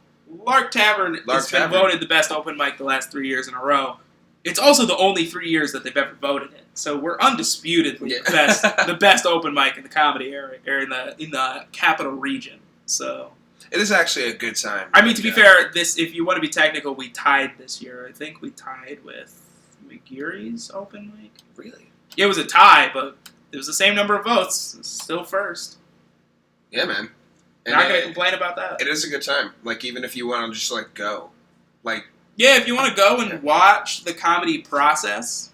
S2: Lark Tavern has been voted the best open mic the last 3 years in a row. It's also the only 3 years that they've ever voted it. So we're undisputedly the best open mic in the comedy area, or in the capital region. So...
S1: It is actually a good time.
S2: I mean, to be fair, if you want to be technical, we tied this year. I think we tied with McGeary's open mic.
S1: Really?
S2: It was a tie, but it was the same number of votes. It's still first.
S1: Yeah, man.
S2: And not going to complain about that.
S1: It is a good time. Even if you want to just, go.
S2: Yeah, if you want to go and watch the comedy process,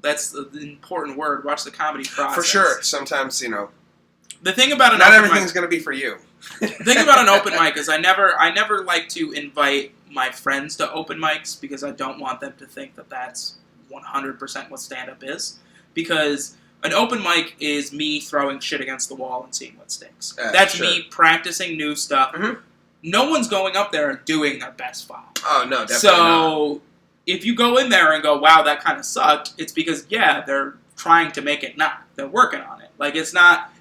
S2: that's the important word, watch the comedy process.
S1: For sure. Sometimes,
S2: The thing about
S1: not everything's going to be for you.
S2: The thing about an open mic is I never like to invite my friends to open mics because I don't want them to think that that's 100% what stand-up is. Because an open mic is me throwing shit against the wall and seeing what sticks. That's me practicing new stuff. Mm-hmm. No one's going up there and doing their best file.
S1: Oh, no, definitely
S2: not. If you go in there and go, wow, that kind of sucked, it's because, they're trying to make it not. They're working on it. It's not,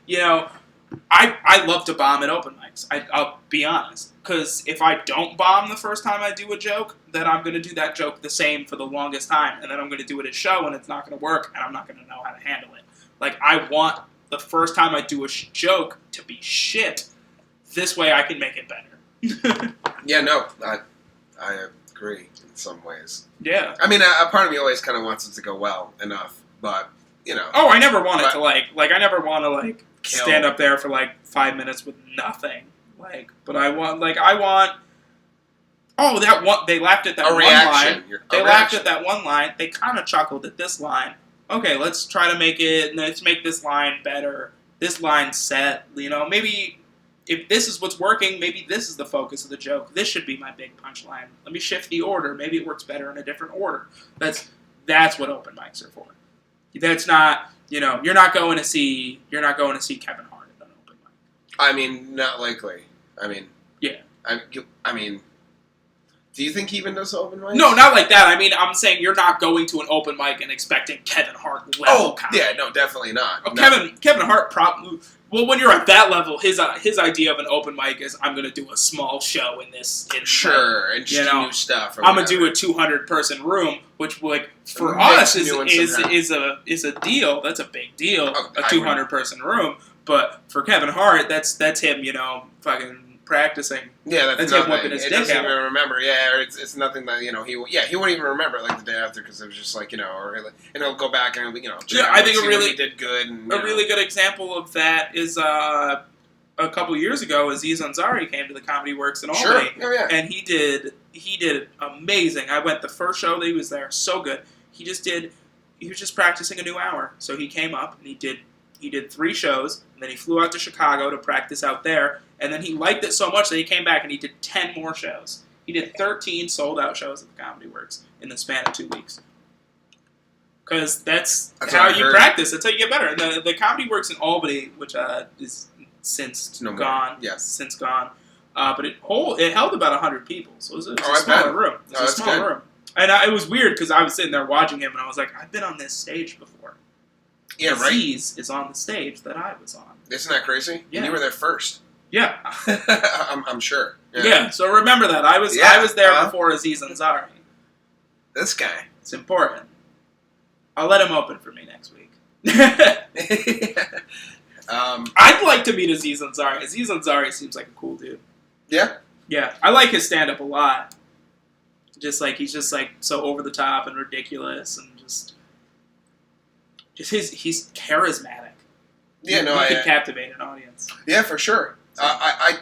S2: I love to bomb at open mics. I'll be honest. Because if I don't bomb the first time I do a joke, then I'm going to do that joke the same for the longest time. And then I'm going to do it at a show and it's not going to work and I'm not going to know how to handle it. Like, I want the first time I do a joke to be shit. This way I can make it better.
S1: Yeah, no, I agree in some ways.
S2: Yeah.
S1: I mean, a part of me always kind of wants it to go well enough, but, you know.
S2: Oh, I never want it to, I never want to,
S1: kill.
S2: stand up there for, 5 minutes with nothing. But I want, oh, that one, they laughed at that one line. They laughed at that one line. They kind of chuckled at this line. Okay, let's try to let's make this line better. This line set, maybe if this is what's working, maybe this is the focus of the joke. This should be my big punchline. Let me shift the order. Maybe it works better in a different order. That's what open mics are for. That's not, you're not going to see Kevin Hart at an open mic.
S1: I mean, not likely. I mean,
S2: yeah.
S1: I mean, do you think he even does open mics?
S2: No, not like that. I mean, I'm saying you're not going to an open mic and expecting Kevin Hart level.
S1: Oh, yeah, no, definitely not.
S2: Oh, no. Kevin Hart probably. Well, when you're at that level, his idea of an open mic is I'm going to do a small show in this.
S1: Sure, and just new stuff.
S2: I'm going to do a 200-person room, which for us is a deal. That's a big deal.
S1: Oh,
S2: a 200-person room, but for Kevin Hart, that's him. Fucking practicing.
S1: Yeah, that's
S2: him whipping his dick out.
S1: Doesn't even remember. Yeah, or it's nothing that he won't even remember it the day after because it was just and he'll go back and
S2: I think
S1: he did good. And,
S2: really good example of that is a couple years ago, Aziz Ansari came to the Comedy Works in Albany, and he did amazing. I went the first show that he was there, so good. He was just practicing a new hour, so he came up and he did 3 shows, and then he flew out to Chicago to practice out there. And then he liked it so much that he came back and he did 10 more shows. He did 13 sold-out shows at the Comedy Works in the span of 2 weeks. Because that's how you practice. That's how you get better. And the Comedy Works in Albany, which is since gone.
S1: Yes.
S2: Since gone. But it held about 100 people. So it was a smaller room. It was a small room. And it was weird because I was sitting there watching him and I was like, I've been on this stage before.
S1: Yeah, right.
S2: Aziz is on the stage that I was on.
S1: Isn't that crazy?
S2: Yeah.
S1: And you were there first.
S2: Yeah.
S1: I'm sure.
S2: Yeah, so remember that. I was there before Aziz Ansari.
S1: This guy.
S2: It's important. I'll let him open for me next week. I'd like to meet Aziz Ansari. Aziz Ansari seems like a cool dude.
S1: Yeah?
S2: Yeah. I like his stand-up a lot. He's just so over the top and ridiculous and just he's charismatic.
S1: Yeah,
S2: he can captivate an audience.
S1: Yeah, for sure. I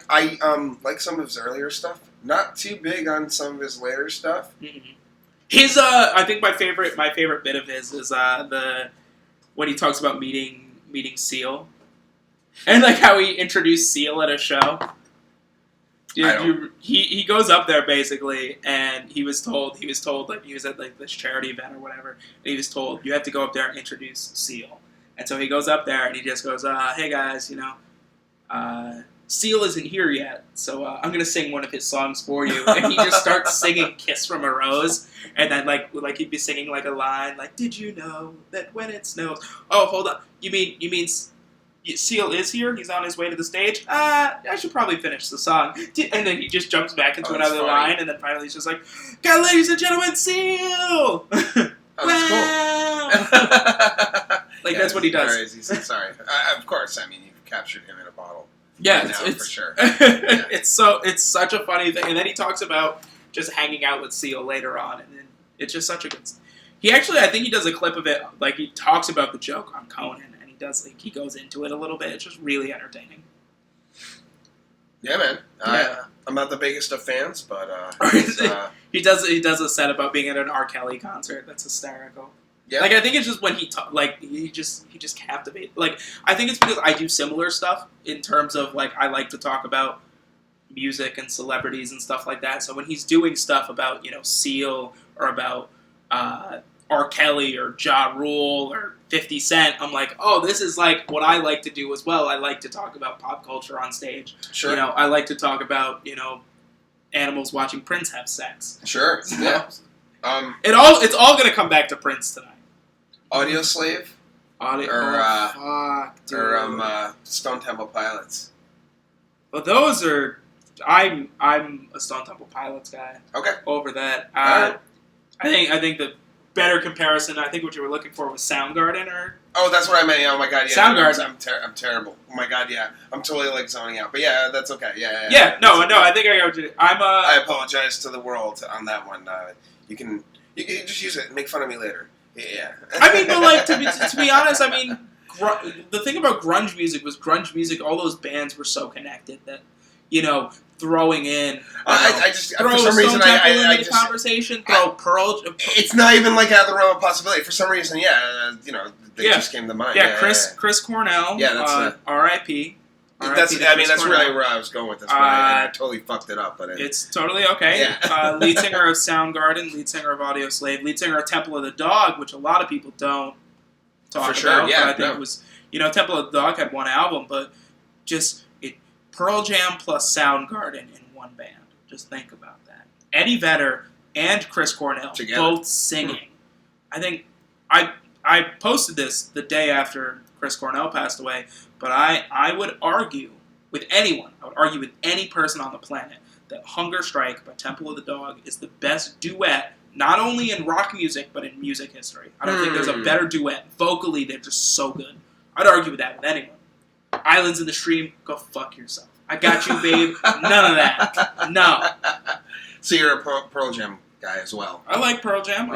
S1: like some of his earlier stuff. Not too big on some of his later stuff.
S2: Mm-hmm. His I think my favorite bit of his is when he talks about meeting Seal, and how he introduced Seal at a show. He goes up there basically, and he was told he was at this charity event or whatever, and he was told you have to go up there and introduce Seal. And so he goes up there and he just goes, hey guys, Seal isn't here yet, so I'm going to sing one of his songs for you. And he just starts singing Kiss from a Rose. And then he'd be singing a line did you know that when it snows? Oh, hold on. You mean Seal is here? He's on his way to the stage? I should probably finish the song. And then he just jumps back into another line, and then finally he's just God, ladies and gentlemen, Seal!
S1: Oh, that's cool.
S2: That's what he does.
S1: Sorry. Of course, you've captured him in a bottle.
S2: Yeah,
S1: it's for sure.
S2: Yeah. It's such a funny thing. And then he talks about just hanging out with Seal later on, and then it's just such a good. I think he does a clip of it. He talks about the joke on Conan, and he goes into it a little bit. It's just really entertaining.
S1: Yeah, man. I'm not the biggest of fans, but
S2: he does a set about being at an R. Kelly concert. That's hysterical. Yeah. I think it's just when he just captivates. I think it's because I do similar stuff in terms of I like to talk about music and celebrities and stuff like that. So when he's doing stuff about Seal or about R. Kelly or Ja Rule or 50 Cent, I'm like, oh, this is what I like to do as well. I like to talk about pop culture on stage.
S1: Sure.
S2: I like to talk about animals watching Prince have sex.
S1: Sure. Yeah.
S2: It's all going to come back to Prince tonight.
S1: Audio Slave.
S2: Fuck, dude.
S1: Or Stone Temple Pilots.
S2: Well, those are. I'm a Stone Temple Pilots guy.
S1: Okay.
S2: Over that,
S1: Alright.
S2: I think the better comparison. I think what you were looking for was Soundgarden or.
S1: Oh, that's what I meant. Yeah, oh my god, yeah.
S2: Soundgarden.
S1: I'm terrible. Oh my god, yeah. I'm totally like zoning out. But yeah, that's okay.
S2: Yeah. No. I think I got you.
S1: I apologize to the world on that one. You can just use it and make fun of me later. Yeah.
S2: I mean, but like to be honest, I mean, the thing about grunge music was grunge music. All those bands were so connected that throwing in.
S1: I just
S2: throw
S1: for some
S2: Stone
S1: reason
S2: Temple
S1: I
S2: into the
S1: just
S2: conversation. Throw Pearl.
S1: It's not even like out of the realm of possibility. For some reason, they just came to mind.
S2: Yeah, Chris Cornell.
S1: Yeah, that's
S2: R.I.P.
S1: That's really where I was going with this. But I totally fucked it up. But
S2: it's totally okay.
S1: Yeah.
S2: Lead singer of Soundgarden, lead singer of Audio Slave, lead singer of Temple of the Dog, which a lot of people don't talk
S1: For sure,
S2: about.
S1: yeah,
S2: but I think it was, Temple of the Dog had one album, but just Pearl Jam plus Soundgarden in one band. Just think about that. Eddie Vedder and Chris Cornell
S1: Together.
S2: Both singing. I think I posted this the day after Chris Cornell passed away, but I would argue with anyone, I would argue with any person on the planet, that Hunger Strike by Temple of the Dog is the best duet, not only in rock music, but in music history. I don't think there's a better duet. Vocally, they're just so good. I'd argue with that with anyone. Islands in the Stream, go fuck yourself. I got you, babe. None of that. No.
S1: So you're a Pearl Jam guy as well.
S2: I like Pearl Jam.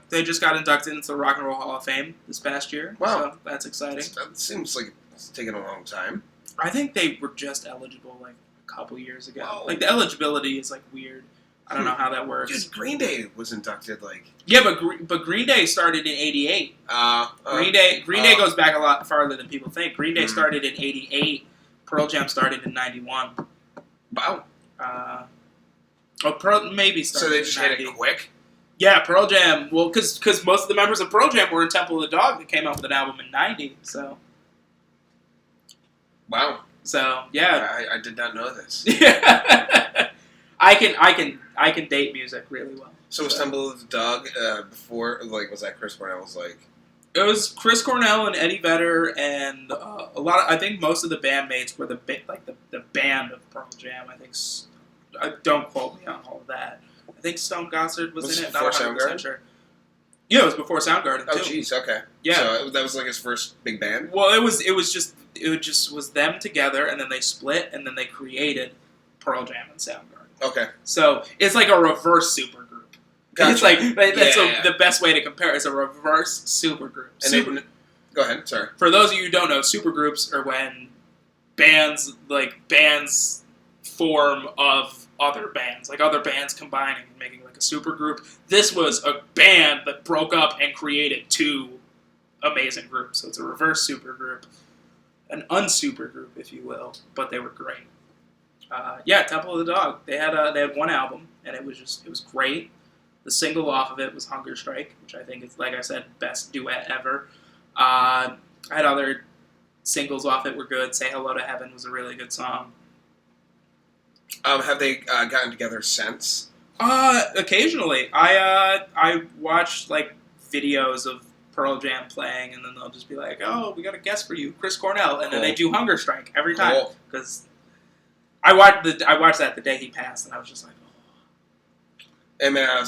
S2: They just got inducted into the Rock and Roll Hall of Fame this past year.
S1: Wow.
S2: So that's exciting.
S1: That seems like it's taken a long time.
S2: I think they were just eligible like a couple years ago.
S1: Whoa.
S2: Like the eligibility is like weird. I don't know how that works.
S1: Dude, Green Day was inducted like.
S2: Yeah, but Green Day started in '88. Green Day goes back a lot farther than people think. Green Day started in '88. Pearl Jam started in '91.
S1: Wow.
S2: Pearl maybe started.
S1: So they just
S2: in
S1: hit
S2: 90.
S1: it quick.
S2: Yeah, Pearl Jam. Well, because most of the members of Pearl Jam were in Temple of the Dog that came out with an album in '90. So.
S1: Wow.
S2: So yeah.
S1: I did not know this.
S2: Yeah. I can date music really well.
S1: So was Temple of the Dog before? Like, was that Chris Cornell's like?
S2: It was Chris Cornell and Eddie Vedder and a lot of. I think most of the bandmates were the band of Pearl Jam. I think. Don't quote me on all of that. I think Stone Gossard was in it. Not 100% sure. Yeah, it was before Soundgarden too.
S1: Oh, jeez. Okay.
S2: Yeah.
S1: So that was like his first big band.
S2: Well, it just was them together, and then they split, and then they created Pearl Jam and Soundgarden.
S1: Okay.
S2: So it's like a reverse supergroup.
S1: Gotcha.
S2: It's like the best way to compare it is a reverse supergroup.
S1: Go ahead. Sorry.
S2: For those of you who don't know, supergroups are when bands form of other bands, like other bands combining and making like a supergroup. This was a band that broke up and created two amazing groups. So it's a reverse supergroup, an unsupergroup, if you will, but they were great. Temple of the Dog. They had one album, and it was great. The single off of it was Hunger Strike, which I think is, like I said, best duet ever. I had other singles off it were good. Say Hello to Heaven was a really good song.
S1: Have they gotten together since?
S2: Occasionally. I watch like videos of Pearl Jam playing, and then they'll just be like, "Oh, we got a guest for you, Chris Cornell," and then they do Hunger Strike every time because I watched that the day he passed, and I was just like, "Oh."
S1: Hey man, I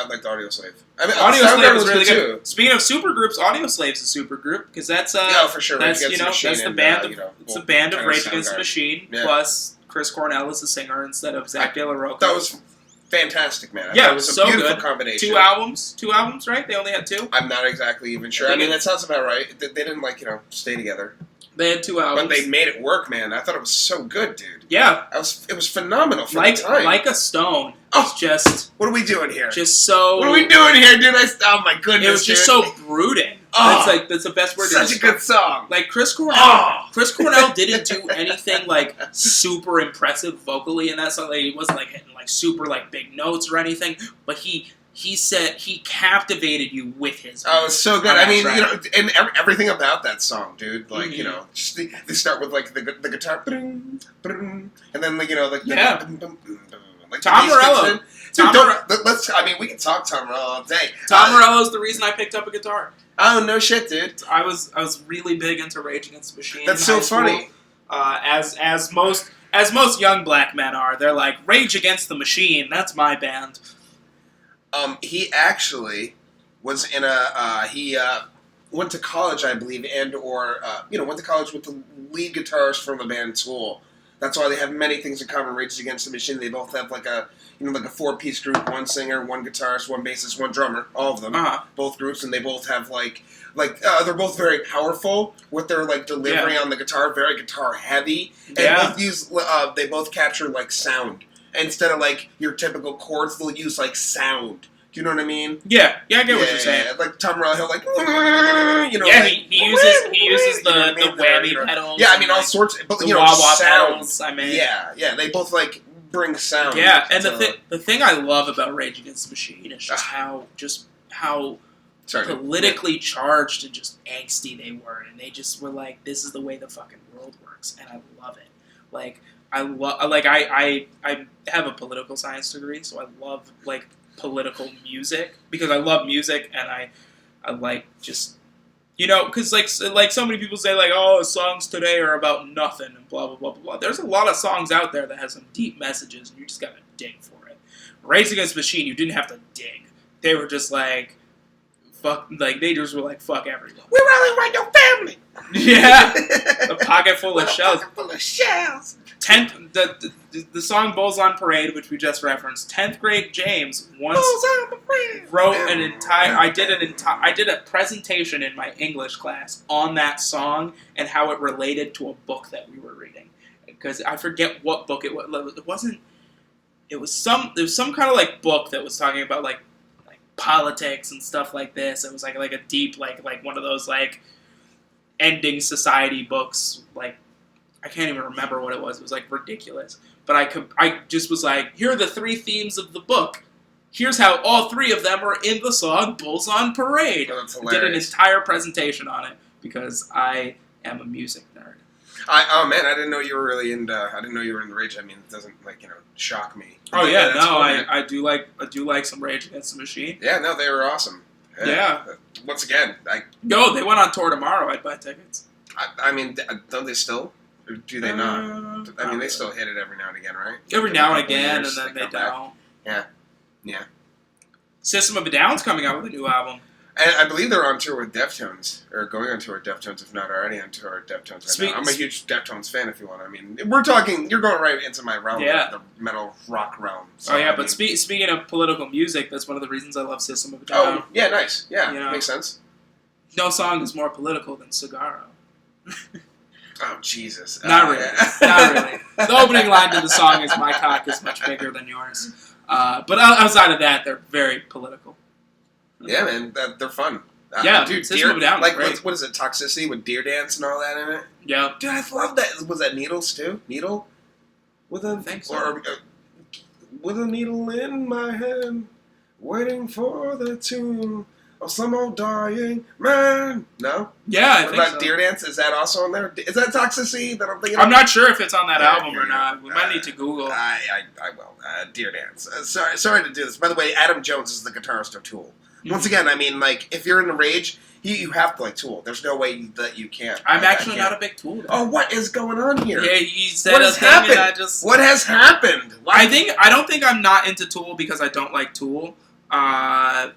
S1: liked Audio Slave. I mean,
S2: Audio Slave was really good.
S1: too.
S2: Speaking of supergroups, Audio Slave's a supergroup because that's
S1: for sure.
S2: That's that's the band the band of Rage Against the Machine plus Chris Cornell is the singer instead of Zach De La Rocha.
S1: That was fantastic, man.
S2: It
S1: was
S2: so
S1: a beautiful
S2: good.
S1: combination.
S2: Two albums, right? They only had two.
S1: I'm not exactly even sure. I mean, that sounds about right. They didn't stay together.
S2: They had two albums,
S1: but they made it work, man. I thought it was so good, dude.
S2: Yeah,
S1: it was phenomenal for
S2: the
S1: time.
S2: Like a Stone. It's just
S1: what are we doing here?
S2: Just so.
S1: What are we doing here, dude? Oh my goodness!
S2: It was just so brooding. That's the best word.
S1: Such a good song.
S2: Like Chris Cornell. Chris Cornell didn't do anything like super impressive vocally in that song. Like, he wasn't like hitting like super like big notes or anything. But he said he captivated you with his.
S1: Oh, it's so good. I mean, and everything about that song, dude. Like just they start with like the guitar, and then like
S2: Tom Morello.
S1: Dude, let's. I mean, we can talk Tom Morello all day.
S2: Tom Morello's the reason I picked up a guitar.
S1: Oh, no shit, dude.
S2: I was really big into Rage Against the Machine.
S1: That's
S2: in
S1: so funny.
S2: As most young black men are, they're like, Rage Against the Machine, that's my band.
S1: He actually was in he went to college, I believe, went to college with the lead guitarist from the band Tool. That's why they have many things in common. Rage Against the Machine. They both have like a 4-piece group: one singer, one guitarist, one bassist, one drummer. All of them, both groups, and they both have they're both very powerful with their delivery on the guitar, very guitar heavy, and they both capture sound instead of your typical chords. They'll use sound. Do you know what I mean?
S2: Yeah, I get what you're saying.
S1: Yeah. Like Tom Morello, he'll
S2: he uses the whammy pedals.
S1: Yeah, I mean all sorts, but
S2: the wah-wah pedals.
S1: Yeah, they both bring sound.
S2: Yeah, and the thing I love about Rage Against the Machine is how politically charged and just angsty they were, and they just were like, this is the way the fucking world works, and I love it. I have a political science degree, so I love political music because I love music, and I like just because so many people say oh, songs today are about nothing and blah blah blah blah blah. There's a lot of songs out there that have some deep messages, and you just gotta dig for it. Rage Against the Machine, you didn't have to dig. They were just fuck, they just were fuck everyone.
S1: We really want your family.
S2: Yeah, a pocket full of shells. The song "Bulls on Parade," which we just referenced. 10th grade James once wrote an entire. I did a presentation in my English class on that song and how it related to a book that we were reading, because I forget what book it was. It wasn't. It was some kind of book that was talking about politics and stuff like this. It was like a deep one of those ending society books. I can't even remember what it was. It was ridiculous. But I just was here are the 3 themes of the book. Here's how all 3 of them are in the song "Bulls on Parade."
S1: That's
S2: I did an entire presentation on it because I am a music nerd.
S1: I didn't know you were really into. I didn't know you were into Rage. I mean, it doesn't shock me.
S2: Oh yeah, no, cool, I do like some Rage Against the Machine.
S1: Yeah, no, they were awesome.
S2: Yeah.
S1: Once again,
S2: they went on tour tomorrow. I'd buy tickets.
S1: I mean, don't they still? Or do they not? I mean, they still hit it every now and again, right?
S2: Every now and again, and then they don't.
S1: Yeah.
S2: System of a Down's coming out with a new album.
S1: And I believe they're on tour with Deftones, or going on tour with Deftones, if not already on tour with Deftones right now. I'm a huge Deftones fan, if you want. I mean, you're going right into my realm, the metal rock realm. So,
S2: speaking of political music, that's one of the reasons I love System of a Down.
S1: Oh, yeah, nice. Yeah, makes sense.
S2: No song is more political than Cigarro.
S1: Oh, Jesus.
S2: Not really. Not really. The opening line to the song is, "My cock is much bigger than yours." But outside of that, they're very political.
S1: Yeah, man, they're fun.
S2: Dude, System of a Down.
S1: What is it? Toxicity with Deer Dance and all that in it.
S2: Yeah,
S1: dude, I love that. Was that Needles too? Needle with a
S2: I think so.
S1: Or with a needle in my hand, waiting for the tune of some old dying man. No.
S2: Yeah, I
S1: what
S2: think
S1: about
S2: so.
S1: Deer Dance? Is that also on there? Is that Toxicity that I'm thinking?
S2: I'm not sure if it's on that album or not. We might need to Google.
S1: I will. Deer Dance. Sorry to do this. By the way, Adam Jones is the guitarist of Tool. Once again, I mean, if you're in the Rage, you have to like Tool. There's no way that you can't.
S2: I'm actually not a big Tool guy.
S1: Oh, what is going on here?
S2: Yeah, you said a thing and I just...
S1: What has happened?
S2: I don't think I'm not into Tool because I don't like Tool. I'm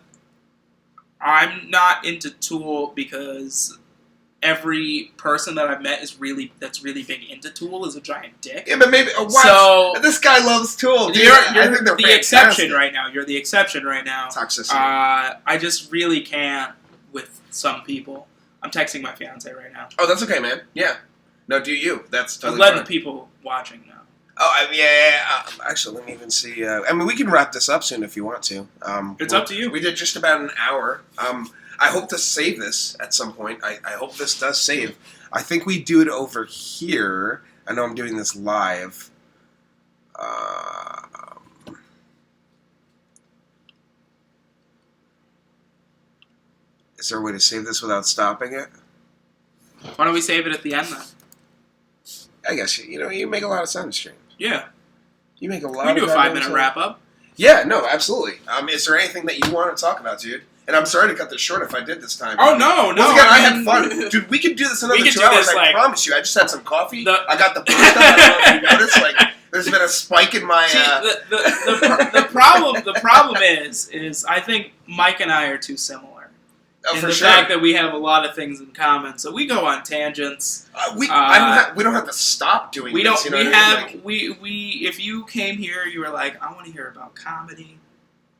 S2: not into Tool because every person that I've met that's really big into Tool is a giant dick.
S1: Yeah, but maybe what?
S2: So
S1: this guy loves Tool.
S2: You're
S1: I think they're
S2: the exception right now. You're the exception right now.
S1: Toxicity.
S2: I just really can't with some people. I'm texting my fiance right now.
S1: Oh, that's okay, man. Yeah. No, do you? That's totally
S2: letting
S1: fine.
S2: the people watching know.
S1: Oh, yeah. Actually, let me even see. I mean, we can wrap this up soon if you want to.
S2: It's up to you.
S1: We did just about an hour. I hope to save this at some point. I hope this does save. I think we do it over here. I know I'm doing this live. Is there a way to save this without stopping it?
S2: Why don't we save it at the end then?
S1: I guess, you make a lot of sense, James.
S2: Yeah.
S1: You make a lot
S2: We
S1: of
S2: do a 5-minute wrap up.
S1: Yeah, no, absolutely. Is there anything that you want to talk about, dude? And I'm sorry to cut this short if I did this time.
S2: Oh, no.
S1: Once again, I had fun. Dude, we could do this another 2 hours, I promise you. I just had some coffee. I got the boost up. I don't know if you noticed. Like, there's been a spike in my...
S2: See, the problem is I think Mike and I are too similar.
S1: Oh,
S2: in
S1: for
S2: the
S1: sure.
S2: fact that we have a lot of things in common, so we go on tangents.
S1: We don't have to stop doing
S2: we
S1: this.
S2: Don't.
S1: You know
S2: we
S1: what I
S2: have.
S1: mean?
S2: We. If you came here, you were like, I want to hear about comedy.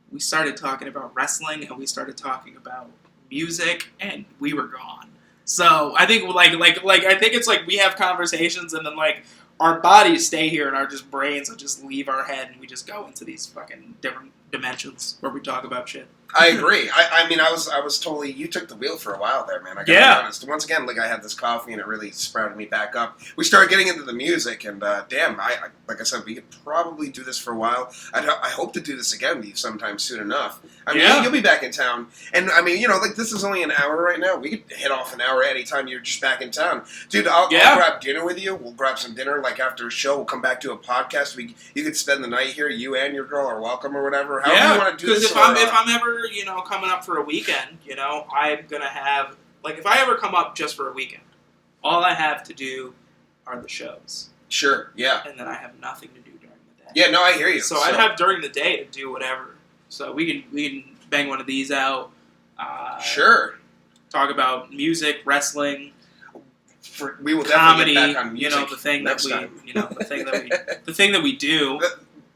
S2: We started talking about wrestling, and we started talking about music, and we were gone. So I think I think it's like we have conversations, and then like our bodies stay here, and our just brains will just leave our head, and we just go into these fucking different dimensions where we talk about shit.
S1: I agree. I mean, I was totally... You took the wheel for a while there, man. I gotta be honest. Once again, like, I had this coffee, and it really sprouted me back up. We started getting into the music, and damn, like I said, we could probably do this for a while. I hope to do this again with you sometime soon enough. I mean, you'll be back in town. And, I mean, you know, like, this is only an hour right now. We could hit off an hour anytime you're just back in town. Dude, I'll grab dinner with you. We'll grab some dinner, like, after a show. We'll come back to a podcast. You could spend the night here. You and your girl are welcome or whatever. However you want to do this.
S2: Because if I'm ever, you know, coming up for a weekend, you know, I'm going to have, like, if I ever come up just for a weekend, all I have to do are the shows.
S1: Sure, yeah.
S2: And then I have nothing to do during the day.
S1: Yeah, no, I hear you.
S2: So I'd have during the day to do whatever. So we can bang one of these out.
S1: Sure.
S2: Talk about music, wrestling,
S1: we will
S2: comedy,
S1: definitely get back on music,
S2: you know, the thing
S1: next
S2: that we,
S1: time.
S2: you know, the thing that we do.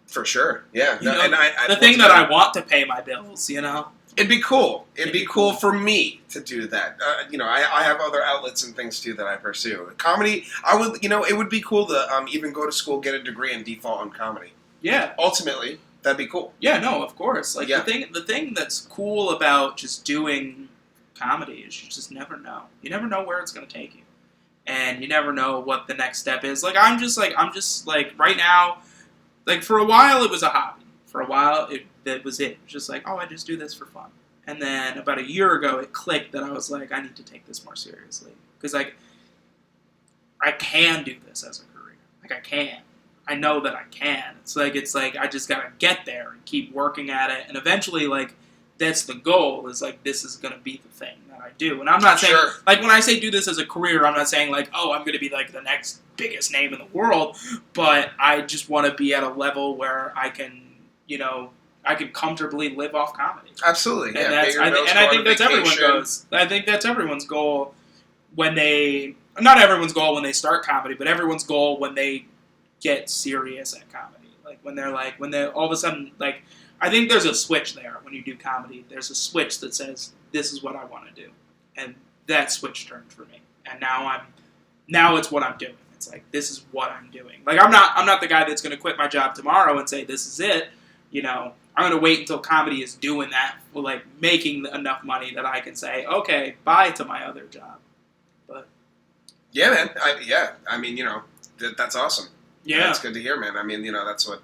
S1: For sure, yeah.
S2: No, and the thing that I want to pay my bills, you know.
S1: It'd be cool. It'd be cool for me to do that. You know, I have other outlets and things too that I pursue. Comedy, I would, you know, it would be cool to even go to school, get a degree, and default on comedy.
S2: Yeah.
S1: Ultimately, that'd be cool.
S2: Yeah, no, of course. Like
S1: yeah.
S2: the thing that's cool about just doing comedy is you just never know. You never know where it's going to take you, and you never know what the next step is. Like I'm just like right now, like for a while it was a hobby. For a while that was it. It was just like, oh, I just do this for fun. And then about a year ago, it clicked that I was like, I need to take this more seriously. Because, like, I can do this as a career. Like, I can. I know that I can. It's like I just got to get there and keep working at it. And eventually, like, that's the goal, is, like, this is going to be the thing that I do. And I'm not saying, like, when I say do this as a career, I'm not saying, like, oh, I'm going to be, like, the next biggest name in the world. But I just want to be at a level where I can, you know, I can comfortably live off comedy.
S1: Absolutely, yeah.
S2: And I think that's everyone's goal. I think that's everyone's goal when they, not everyone's goal when they start comedy, but everyone's goal when they get serious at comedy. Like when they're all of a sudden, like, I think there's a switch there when you do comedy. There's a switch that says, this is what I want to do. And that switch turned for me. And now it's what I'm doing. It's like, this is what I'm doing. Like, I'm not the guy that's going to quit my job tomorrow and say, this is it. You know, I'm going to wait until comedy is doing that, like making enough money that I can say, okay, bye to my other job. But
S1: yeah, man. I mean, you know, that's awesome.
S2: Yeah,
S1: that's good to hear, man. I mean, you know, that's what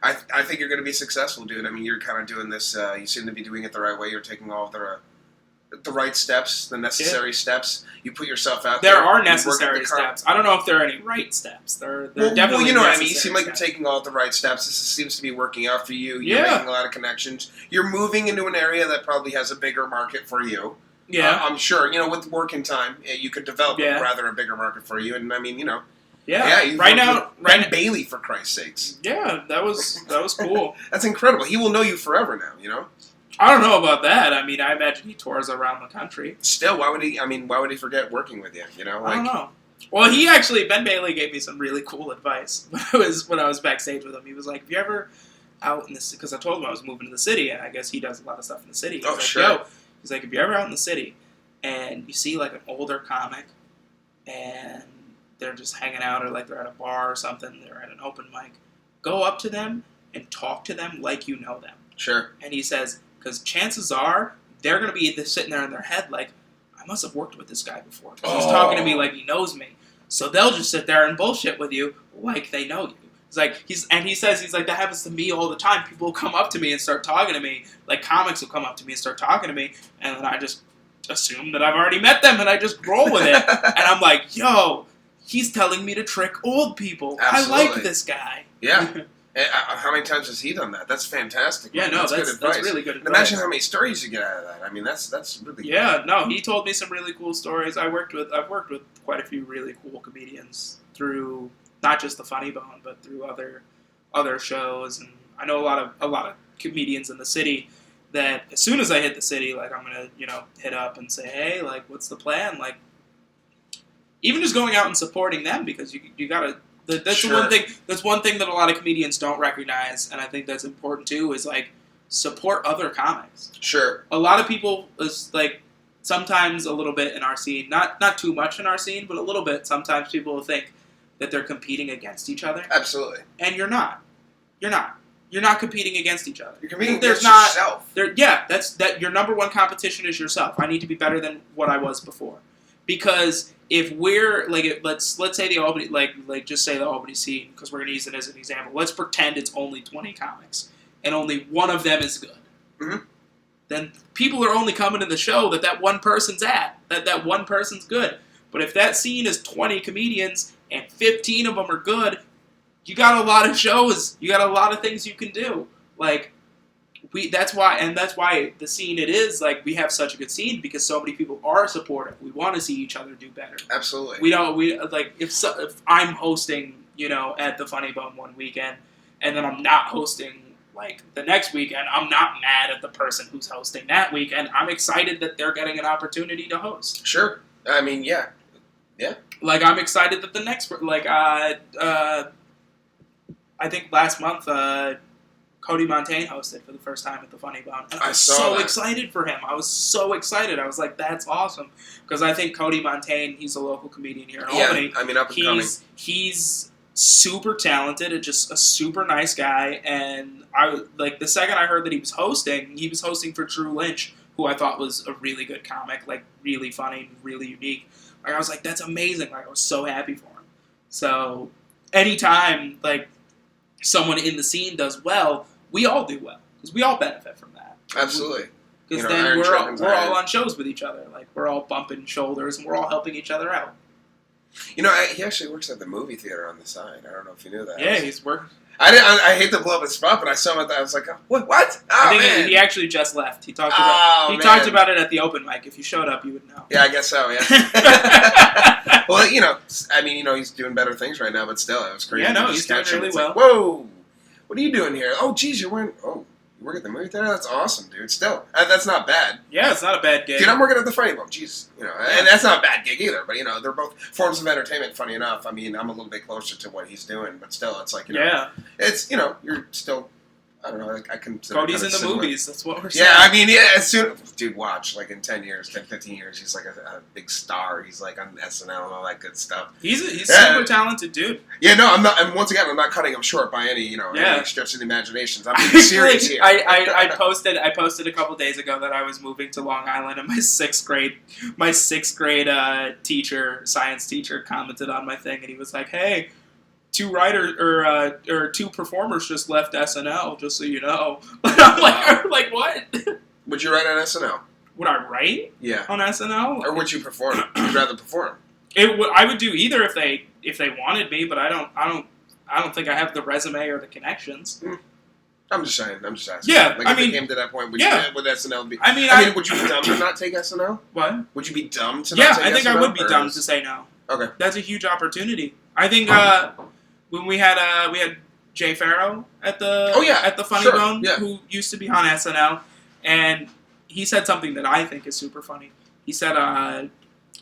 S1: I think you're going to be successful, dude. I mean, you're kind of doing this. You seem to be doing it the right way. You're taking all of the right steps, the necessary steps. You put yourself out there.
S2: There are necessary steps. I don't know if there are any right steps. There definitely.
S1: Well, you know what I mean. You
S2: steps.
S1: seem like you're taking all of the right steps. This seems to be working out for you. You're
S2: Yeah.
S1: making a lot of connections. You're moving into an area that probably has a bigger market for you.
S2: Yeah,
S1: I'm sure. You know, with work and time, you could develop rather a bigger market for you. And I mean, you know.
S2: Yeah.
S1: Yeah. Right Bailey, for Christ's sakes.
S2: Yeah, that was cool.
S1: That's incredible. He will know you forever now. You know.
S2: I don't know about that. I mean, I imagine he tours around the country.
S1: Still, why would he? I mean, why would he forget working with you? You know, like,
S2: I don't know. Well, Ben Bailey gave me some really cool advice when I was backstage with him. He was like, "If you ever out in this," because I told him I was moving to the city, and I guess he does a lot of stuff in the city. He's
S1: sure.
S2: He's like, if you're ever out in the city and you see like an older comic and they're just hanging out, or like they're at a bar or something, they're at an open mic, go up to them and talk to them like you know them.
S1: Sure.
S2: And he says, because chances are they're going to be sitting there in their head like, I must have worked with this guy before. He's talking to me like he knows me. So they'll just sit there and bullshit with you like they know you. It's like he says that happens to me all the time. People will come up to me and start talking to me. Like comics will come up to me and start talking to me, and then I just assume that I've already met them and I just roll with it. And I'm like, yo, he's telling me to trick old people.
S1: Absolutely.
S2: I like this guy.
S1: Yeah. And, how many times has he done that? That's fantastic.
S2: Yeah,
S1: man.
S2: no,
S1: that's good advice.
S2: that's really good
S1: And
S2: advice.
S1: imagine how many stories you get out of that. I mean, that's really
S2: Yeah, no, he told me some really cool stories. I've worked with quite a few really cool comedians through not just the Funny Bone, but through other shows, and I know a lot of comedians in the city that as soon as I hit the city, like I'm gonna hit up and say, hey, like what's the plan? Like even just going out and supporting them, because you gotta. That's
S1: Sure.
S2: the one thing. That's one thing that a lot of comedians don't recognize, and I think that's important too. Is like support other comics.
S1: Sure.
S2: A lot of people is like sometimes a little bit in our scene, not too much in our scene, but a little bit. Sometimes people will think that they're competing against each other,
S1: Absolutely.
S2: and you're not. You're not. You're not competing against each other.
S1: You're competing
S2: There's
S1: against
S2: not,
S1: yourself.
S2: That your number one competition is yourself. I need to be better than what I was before, because if we're like, let's say the Albany, like just say the Albany scene, because we're gonna use it as an example. Let's pretend it's only 20 comics, and only one of them is good.
S1: Mm-hmm.
S2: Then people are only coming to the show that one person's at, that one person's good. But if that scene is 20 comedians and 15 of them are good, you got a lot of shows. You got a lot of things you can do. Like that's why the scene it is like we have such a good scene, because so many people are supportive. We want to see each other do better.
S1: Absolutely.
S2: We like if I'm hosting, at the Funny Bone one weekend, and then I'm not hosting like the next weekend, I'm not mad at the person who's hosting that weekend. I'm excited that they're getting an opportunity to host.
S1: Sure. I mean, yeah.
S2: Like I'm excited that the next I think last month Cody Montaigne hosted for the first time at the Funny Bone. And I was so excited for him. I was so excited. I was like, that's awesome. Because I think Cody Montaigne, he's a local comedian here in Albany.
S1: I mean, up and coming.
S2: He's super talented and just a super nice guy. And the second I heard that he was hosting for Drew Lynch, who I thought was a really good comic, like really funny, really unique. Like I was like, that's amazing. Like I was so happy for him. So anytime like someone in the scene does well, we all do well, because we all benefit from that.
S1: Absolutely.
S2: Because then we're all on shows with each other. Like we're all bumping shoulders and we're all helping each other out.
S1: He actually works at the movie theater on the side. I don't know if you knew that.
S2: Yeah, he's working.
S1: I hate to blow up his spot, but I saw him at that. I was like, what? Oh,
S2: I think
S1: man.
S2: he actually just left. He talked about it at the open mic. If you showed up, you would know.
S1: Yeah, I guess so. Yeah. Well, he's doing better things right now, but still, it was crazy.
S2: Yeah, no, he's doing really well.
S1: Like, whoa, what are you doing here? Oh, geez, you work at the movie theater? That's awesome, dude. Still, that's not bad.
S2: Yeah, it's not a bad gig.
S1: Dude, I'm working at the Funny Bone. Jeez, and that's not a bad gig either. But they're both forms of entertainment. Funny enough, I mean, I'm a little bit closer to what he's doing, but still, it's like it's you're still. I don't know. I consider
S2: Cody's in the
S1: similar.
S2: Movies. That's what we're saying.
S1: Yeah, I mean, as soon, dude, watch in 10 years, 15 years, he's like a big star. He's like on SNL and all that good stuff.
S2: He's super talented dude.
S1: Yeah, no, I'm not. And once again, I'm not cutting him short by any any stretch of the imagination. I'm being serious here.
S2: I posted a couple days ago that I was moving to Long Island, and my sixth grade science teacher commented on my thing, and he was like, "Hey, two performers just left SNL, just so you know." I'm like, what?
S1: Would you write on SNL?
S2: Would I write?
S1: Yeah.
S2: On SNL?
S1: Or would you perform? Would you rather perform?
S2: I would do either if they wanted me, but I don't think I have the resume or the connections.
S1: I'm just saying. I'm just asking.
S2: Yeah,
S1: if it came to that point, would SNL be?
S2: I mean,
S1: would you be dumb to not take SNL?
S2: What?
S1: Would you be dumb to not take SNL?
S2: Yeah, I think I would be dumb to say no.
S1: Okay.
S2: That's a huge opportunity. I think when we had Jay Farrow at the Funny Bone, who used to be on SNL, and he said something that I think is super funny. He said now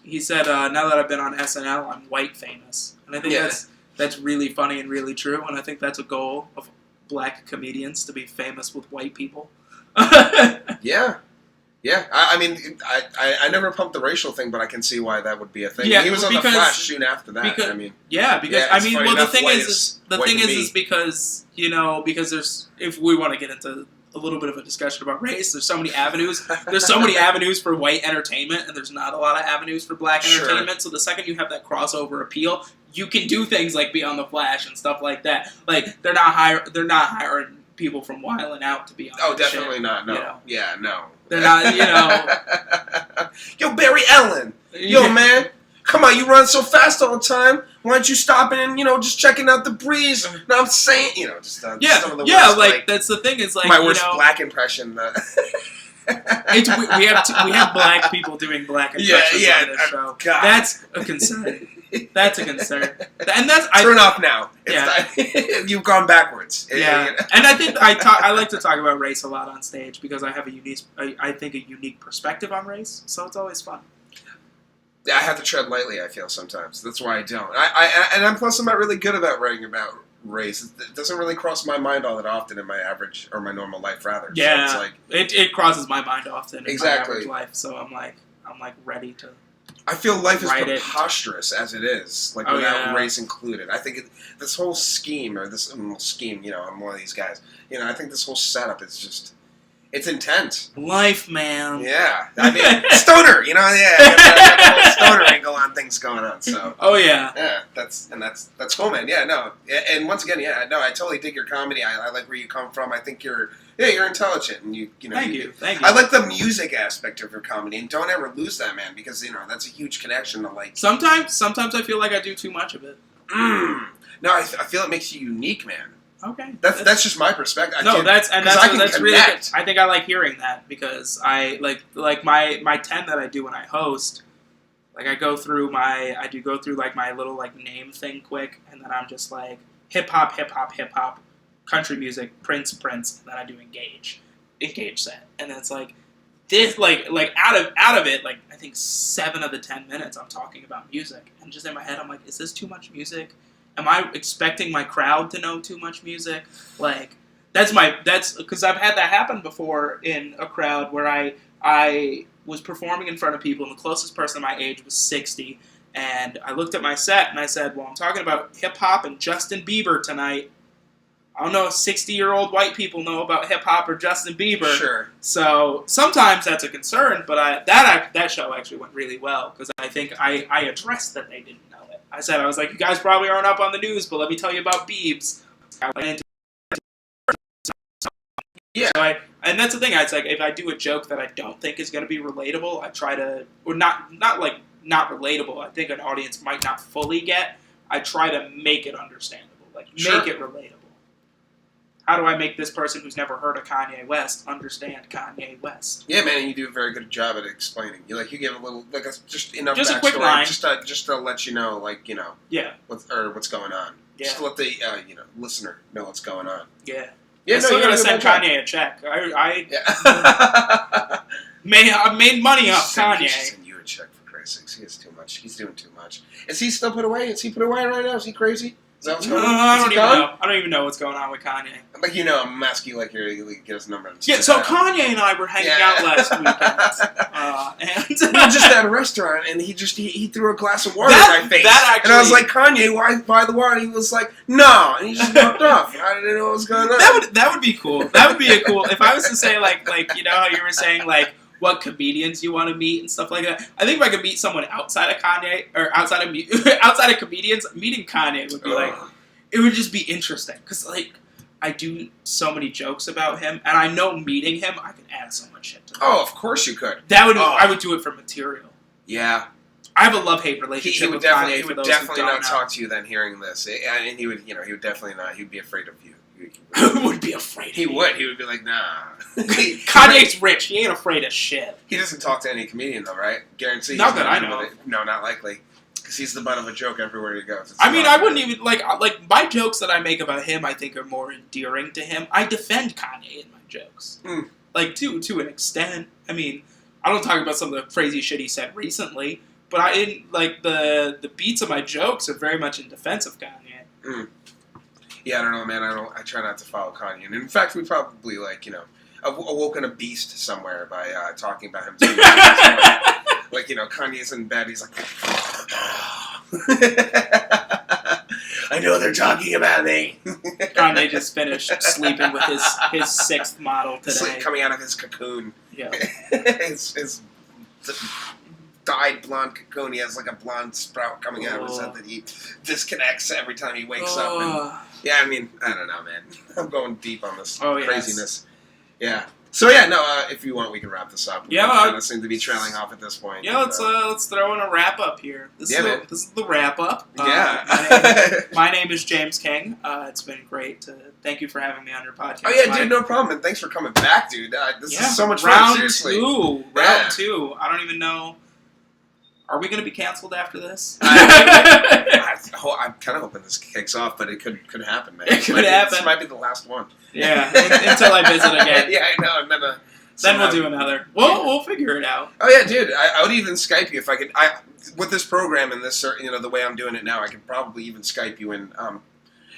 S2: that I've been on SNL, I'm white famous, and I think that's really funny and really true, and I think that's a goal of black comedians, to be famous with white people.
S1: Yeah. Yeah, I mean, I never pumped the racial thing, but I can see why that would be a thing.
S2: Yeah,
S1: he was on the Flash soon after that.
S2: Because,
S1: I mean,
S2: the thing is because there's, if we want to get into a little bit of a discussion about race, there's so many avenues. There's so many avenues for white entertainment, and there's not a lot of avenues for black entertainment. So the second you have that crossover appeal, you can do things like be on the Flash and stuff like that. Like they're not hiring people from Wild 'N Out to be on.
S1: Oh, definitely not. No. Yeah, no.
S2: They're not,
S1: Yo, Barry Allen. Yo, man. Come on, you run so fast all the time. why don't you stop and, just checking out the breeze? No, I'm saying, just some of the
S2: yeah,
S1: worst,
S2: that's the thing is, like,
S1: my worst black impression.
S2: we have black people doing black impressions on this show.
S1: God.
S2: That's a concern. That's a concern. And
S1: turn off now. You've gone backwards.
S2: Yeah, and I think I like to talk about race a lot on stage because I have a unique perspective on race. So it's always fun.
S1: I have to tread lightly. I feel sometimes. That's why I don't. Plus I'm not really good about writing about race. It doesn't really cross my mind all that often in my average or my normal life, rather.
S2: Yeah,
S1: so it's
S2: it crosses my mind often in my average life. So I'm ready to.
S1: I feel life is preposterous as it is, without race included. I think this whole scheme, I'm one of these guys. I think this whole setup is just, it's intense.
S2: Life, man.
S1: Yeah, I mean, stoner. The whole stoner angle on things going on. So. Oh yeah. Yeah, that's cool, man. Yeah, no, and once again, I totally dig your comedy. I like where you come from. I think you're intelligent, and
S2: Thank you.
S1: I like the music aspect of your comedy, and don't ever lose that, man, because that's a huge connection to like.
S2: Sometimes I feel like I do too much of it.
S1: No, I feel it makes you unique, man.
S2: Okay.
S1: That's just my perspective.
S2: That's really good. I think I like hearing that because I like my 10 that I do when I host. Like I go through my little like name thing quick, and then I'm just like hip hop, country music, Prince, and then I do engage set, and then it's like this like out of it, like I think 7 of the 10 minutes I'm talking about music, and just in my head I'm like, is this too much music? Am I expecting my crowd to know too much music? Like that's because I've had that happen before in a crowd where I was performing in front of people, and the closest person my age was 60, and I looked at my set and I said, well, I'm talking about hip hop and Justin Bieber tonight. I don't know if 60-year-old white people know about hip hop or Justin Bieber.
S1: Sure.
S2: So sometimes that's a concern, but that show actually went really well because I think I addressed that they didn't know it. I was like, you guys probably aren't up on the news, but let me tell you about Biebs.
S1: Yeah.
S2: So and that's the thing. It's like if I do a joke that I don't think is going to be relatable, I try to, or not relatable. I think an audience might not fully get. I try to make it understandable, make it relatable. How do I make this person who's never heard of Kanye West understand Kanye West?
S1: Yeah, man, and you do a very good job at explaining. You give a little, just enough
S2: just
S1: backstory,
S2: a quick line,
S1: just to let you know, what's going on.
S2: Yeah.
S1: Just to let the listener know what's going on.
S2: Yeah.
S1: Yeah,
S2: I still gotta send Kanye a check. I made money off Kanye.
S1: Send you a check for Christ's sakes. He is too much. He's doing too much. Is he still put away? Is he put away right now? Is he crazy? Is that what's going on?
S2: I don't even know what's going on with Kanye.
S1: Like, I'm asking you get his number.
S2: Yeah, so Kanye and I were hanging out last weekend. And
S1: we were just at a restaurant, and he threw a glass of water in my face. And I was like, Kanye, why the water? He was like, no. And he just walked off. I didn't know what was going on.
S2: That would be cool. That would be cool. If I was to say, like how you were saying, like, what comedians you want to meet and stuff like that. I think if I could meet someone outside of Kanye or outside of comedians, meeting Kanye would be it would just be interesting because I do so many jokes about him, and I know meeting him I could add so much shit to him.
S1: Oh, of course you could.
S2: I would do it for material.
S1: Yeah.
S2: I have a love-hate relationship with Kanye.
S1: He would definitely not talk to you then hearing this, and he would definitely not. He'd be afraid of you.
S2: Who would be afraid of
S1: He would be like, nah.
S2: Kanye's rich. He ain't afraid of shit.
S1: He doesn't talk to any comedian, though, right? Guarantee.
S2: Not that I know.
S1: No, not likely. Because he's the butt of a joke everywhere he goes.
S2: I wouldn't even, like my jokes that I make about him, I think are more endearing to him. I defend Kanye in my jokes. To an extent. I mean, I don't talk about some of the crazy shit he said recently, but I didn't, the beats of my jokes are very much in defense of Kanye.
S1: Yeah, I don't know, man. I try not to follow Kanye. And in fact, we probably, awoken a beast somewhere by talking about him. Kanye's in bed. He's like, I know they're talking about me.
S2: Kanye just finished sleeping with his 6th model today.
S1: Coming out of his cocoon.
S2: Yeah.
S1: his dyed blonde cocoon. He has a blonde sprout coming out of his head that he disconnects every time he wakes up. And, I don't know, man. I'm going deep on this craziness. Yeah. So yeah, no. If you want, we can wrap this up.
S2: Yeah,
S1: we kind of seem to be trailing off at this point.
S2: Yeah, let's throw in a wrap up here. This is the wrap up.
S1: Yeah.
S2: My name is James King. It's been great to thank you for having me on your podcast.
S1: Oh yeah, dude, no problem. And thanks for coming back, dude. This is so much fun.
S2: Round
S1: Seriously.
S2: Round two. I don't even know. Are we going to be canceled after this?
S1: I'm kind of hoping this kicks off, but it could happen, man.
S2: It could happen.
S1: This might be the last one.
S2: Yeah, until I visit again.
S1: Yeah, I know. And
S2: then we'll do another. We'll figure it out.
S1: Oh yeah, dude. I would even Skype you if I could. With this program and this, the way I'm doing it now, I can probably even Skype you and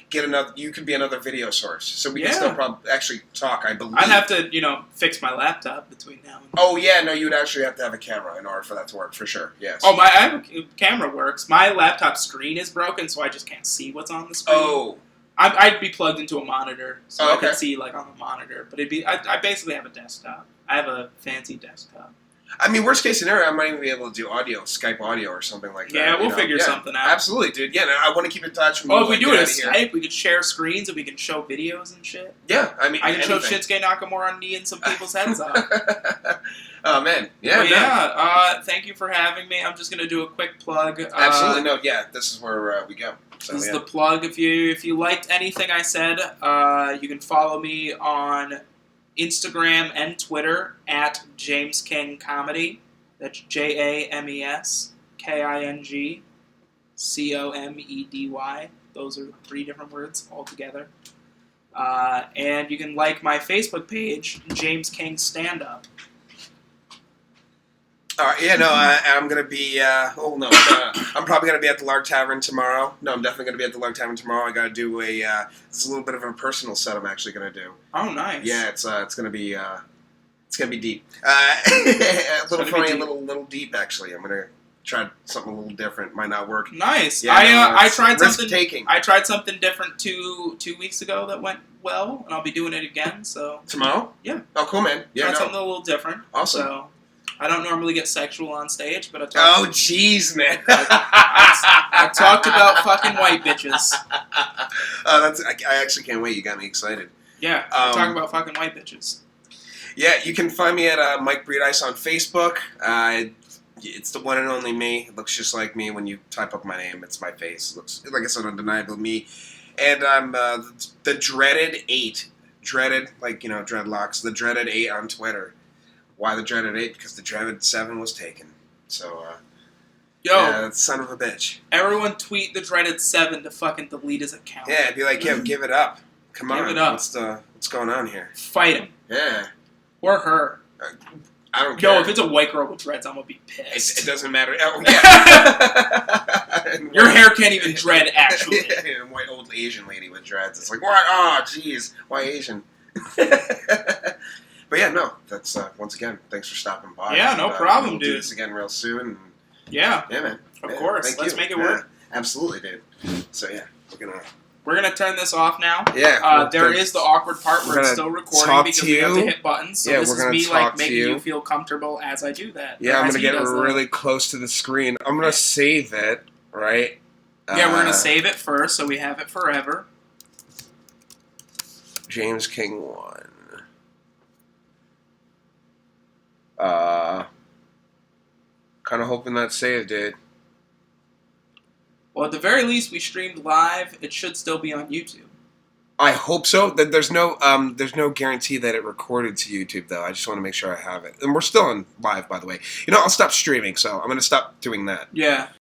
S1: get another. You could be another video source, so we can still probably actually talk. I believe.
S2: I'd have to, fix my laptop between now and then.
S1: Oh yeah, no, you would actually have to have a camera in order for that to work, for sure. Yes.
S2: Oh, my camera works. My laptop screen is broken, so I just can't see what's on the screen.
S1: Oh.
S2: I'd be plugged into a monitor, so
S1: I
S2: could see on the monitor. But I basically have a desktop. I have a fancy desktop.
S1: I mean, worst case scenario, I might even be able to do Skype audio or something like that.
S2: Yeah, we'll figure something out.
S1: Absolutely, dude. Yeah, no, I want to keep in touch.
S2: If we do it as Skype, we could share screens and we can show videos and shit.
S1: Yeah, I mean,
S2: I can show Shinsuke Nakamura kneeing some people's heads off.
S1: Oh, man. Yeah,
S2: thank you for having me. I'm just going to do a quick plug.
S1: Absolutely. No, yeah, this is where we go. So,
S2: this is the plug. If you liked anything I said, you can follow me on Instagram and Twitter at James King Comedy. That's JamesKingComedy. Those are 3 different words altogether. And you can like my Facebook page, James King Stand Up.
S1: All right, yeah, no, I'm going to be, I'm probably going to be at the Lark Tavern tomorrow. No, I'm definitely going to be at the Lark Tavern tomorrow. I got to do it's a little bit of a personal set I'm actually going to do.
S2: Oh, nice.
S1: Yeah, it's going to be, deep. A little funny, a little deep, actually. I'm going to try something a little different. Might not work.
S2: Nice.
S1: Yeah,
S2: I tried something.
S1: Taking.
S2: I tried something different two weeks ago that went well, and I'll be doing it again. So
S1: tomorrow?
S2: Yeah.
S1: Oh, cool, man. Yeah,
S2: tried something a little different.
S1: Awesome.
S2: So I don't normally get sexual on stage, but
S1: oh, jeez, man.
S2: I talked about fucking white bitches.
S1: I actually can't wait. You got me excited.
S2: Yeah, I talk about fucking white bitches.
S1: Yeah, you can find me at Mike Breedice on Facebook. It's the one and only me. It looks just like me when you type up my name. It's my face. It looks, like I said, undeniably me. And I'm the Dreaded 8. Dreaded, dreadlocks. The Dreaded 8 on Twitter. Why the Dreaded 8? Because the Dreaded 7 was taken. So, that son of a bitch.
S2: Everyone tweet the Dreaded 7 to fucking delete his account.
S1: Yeah, it'd be like, give it up. Come on.
S2: Give it up.
S1: What's going on here?
S2: Fight him.
S1: Yeah.
S2: Or her.
S1: I don't care.
S2: If it's a white girl with dreads, I'm gonna be pissed.
S1: It doesn't matter. Oh, yeah.
S2: Your hair can't even dread, actually.
S1: Yeah, white old Asian lady with dreads. It's like, what? Oh, jeez. Why Asian? But yeah, no. That's, once again, thanks for stopping by.
S2: Yeah, no problem,
S1: we'll
S2: dude.
S1: do this again real soon.
S2: Yeah.
S1: Yeah, man.
S2: Of course. Let's make it work.
S1: Absolutely, dude. So, yeah,
S2: we're gonna turn this off now.
S1: Yeah.
S2: There is the awkward part where it's still recording because we have to hit buttons. So this is me making you feel comfortable as I do that.
S1: Yeah, I'm gonna get really close to the screen. I'm gonna save it, right?
S2: Yeah, we're gonna save it first so we have it forever.
S1: James King 1. Kind of hoping that saved it.
S2: Well, at the very least, we streamed live. It should still be on YouTube.
S1: I hope so. There's no guarantee that it recorded to YouTube, though. I just want to make sure I have it. And we're still on live, by the way. I'll stop streaming, so I'm going to stop doing that.
S2: Yeah.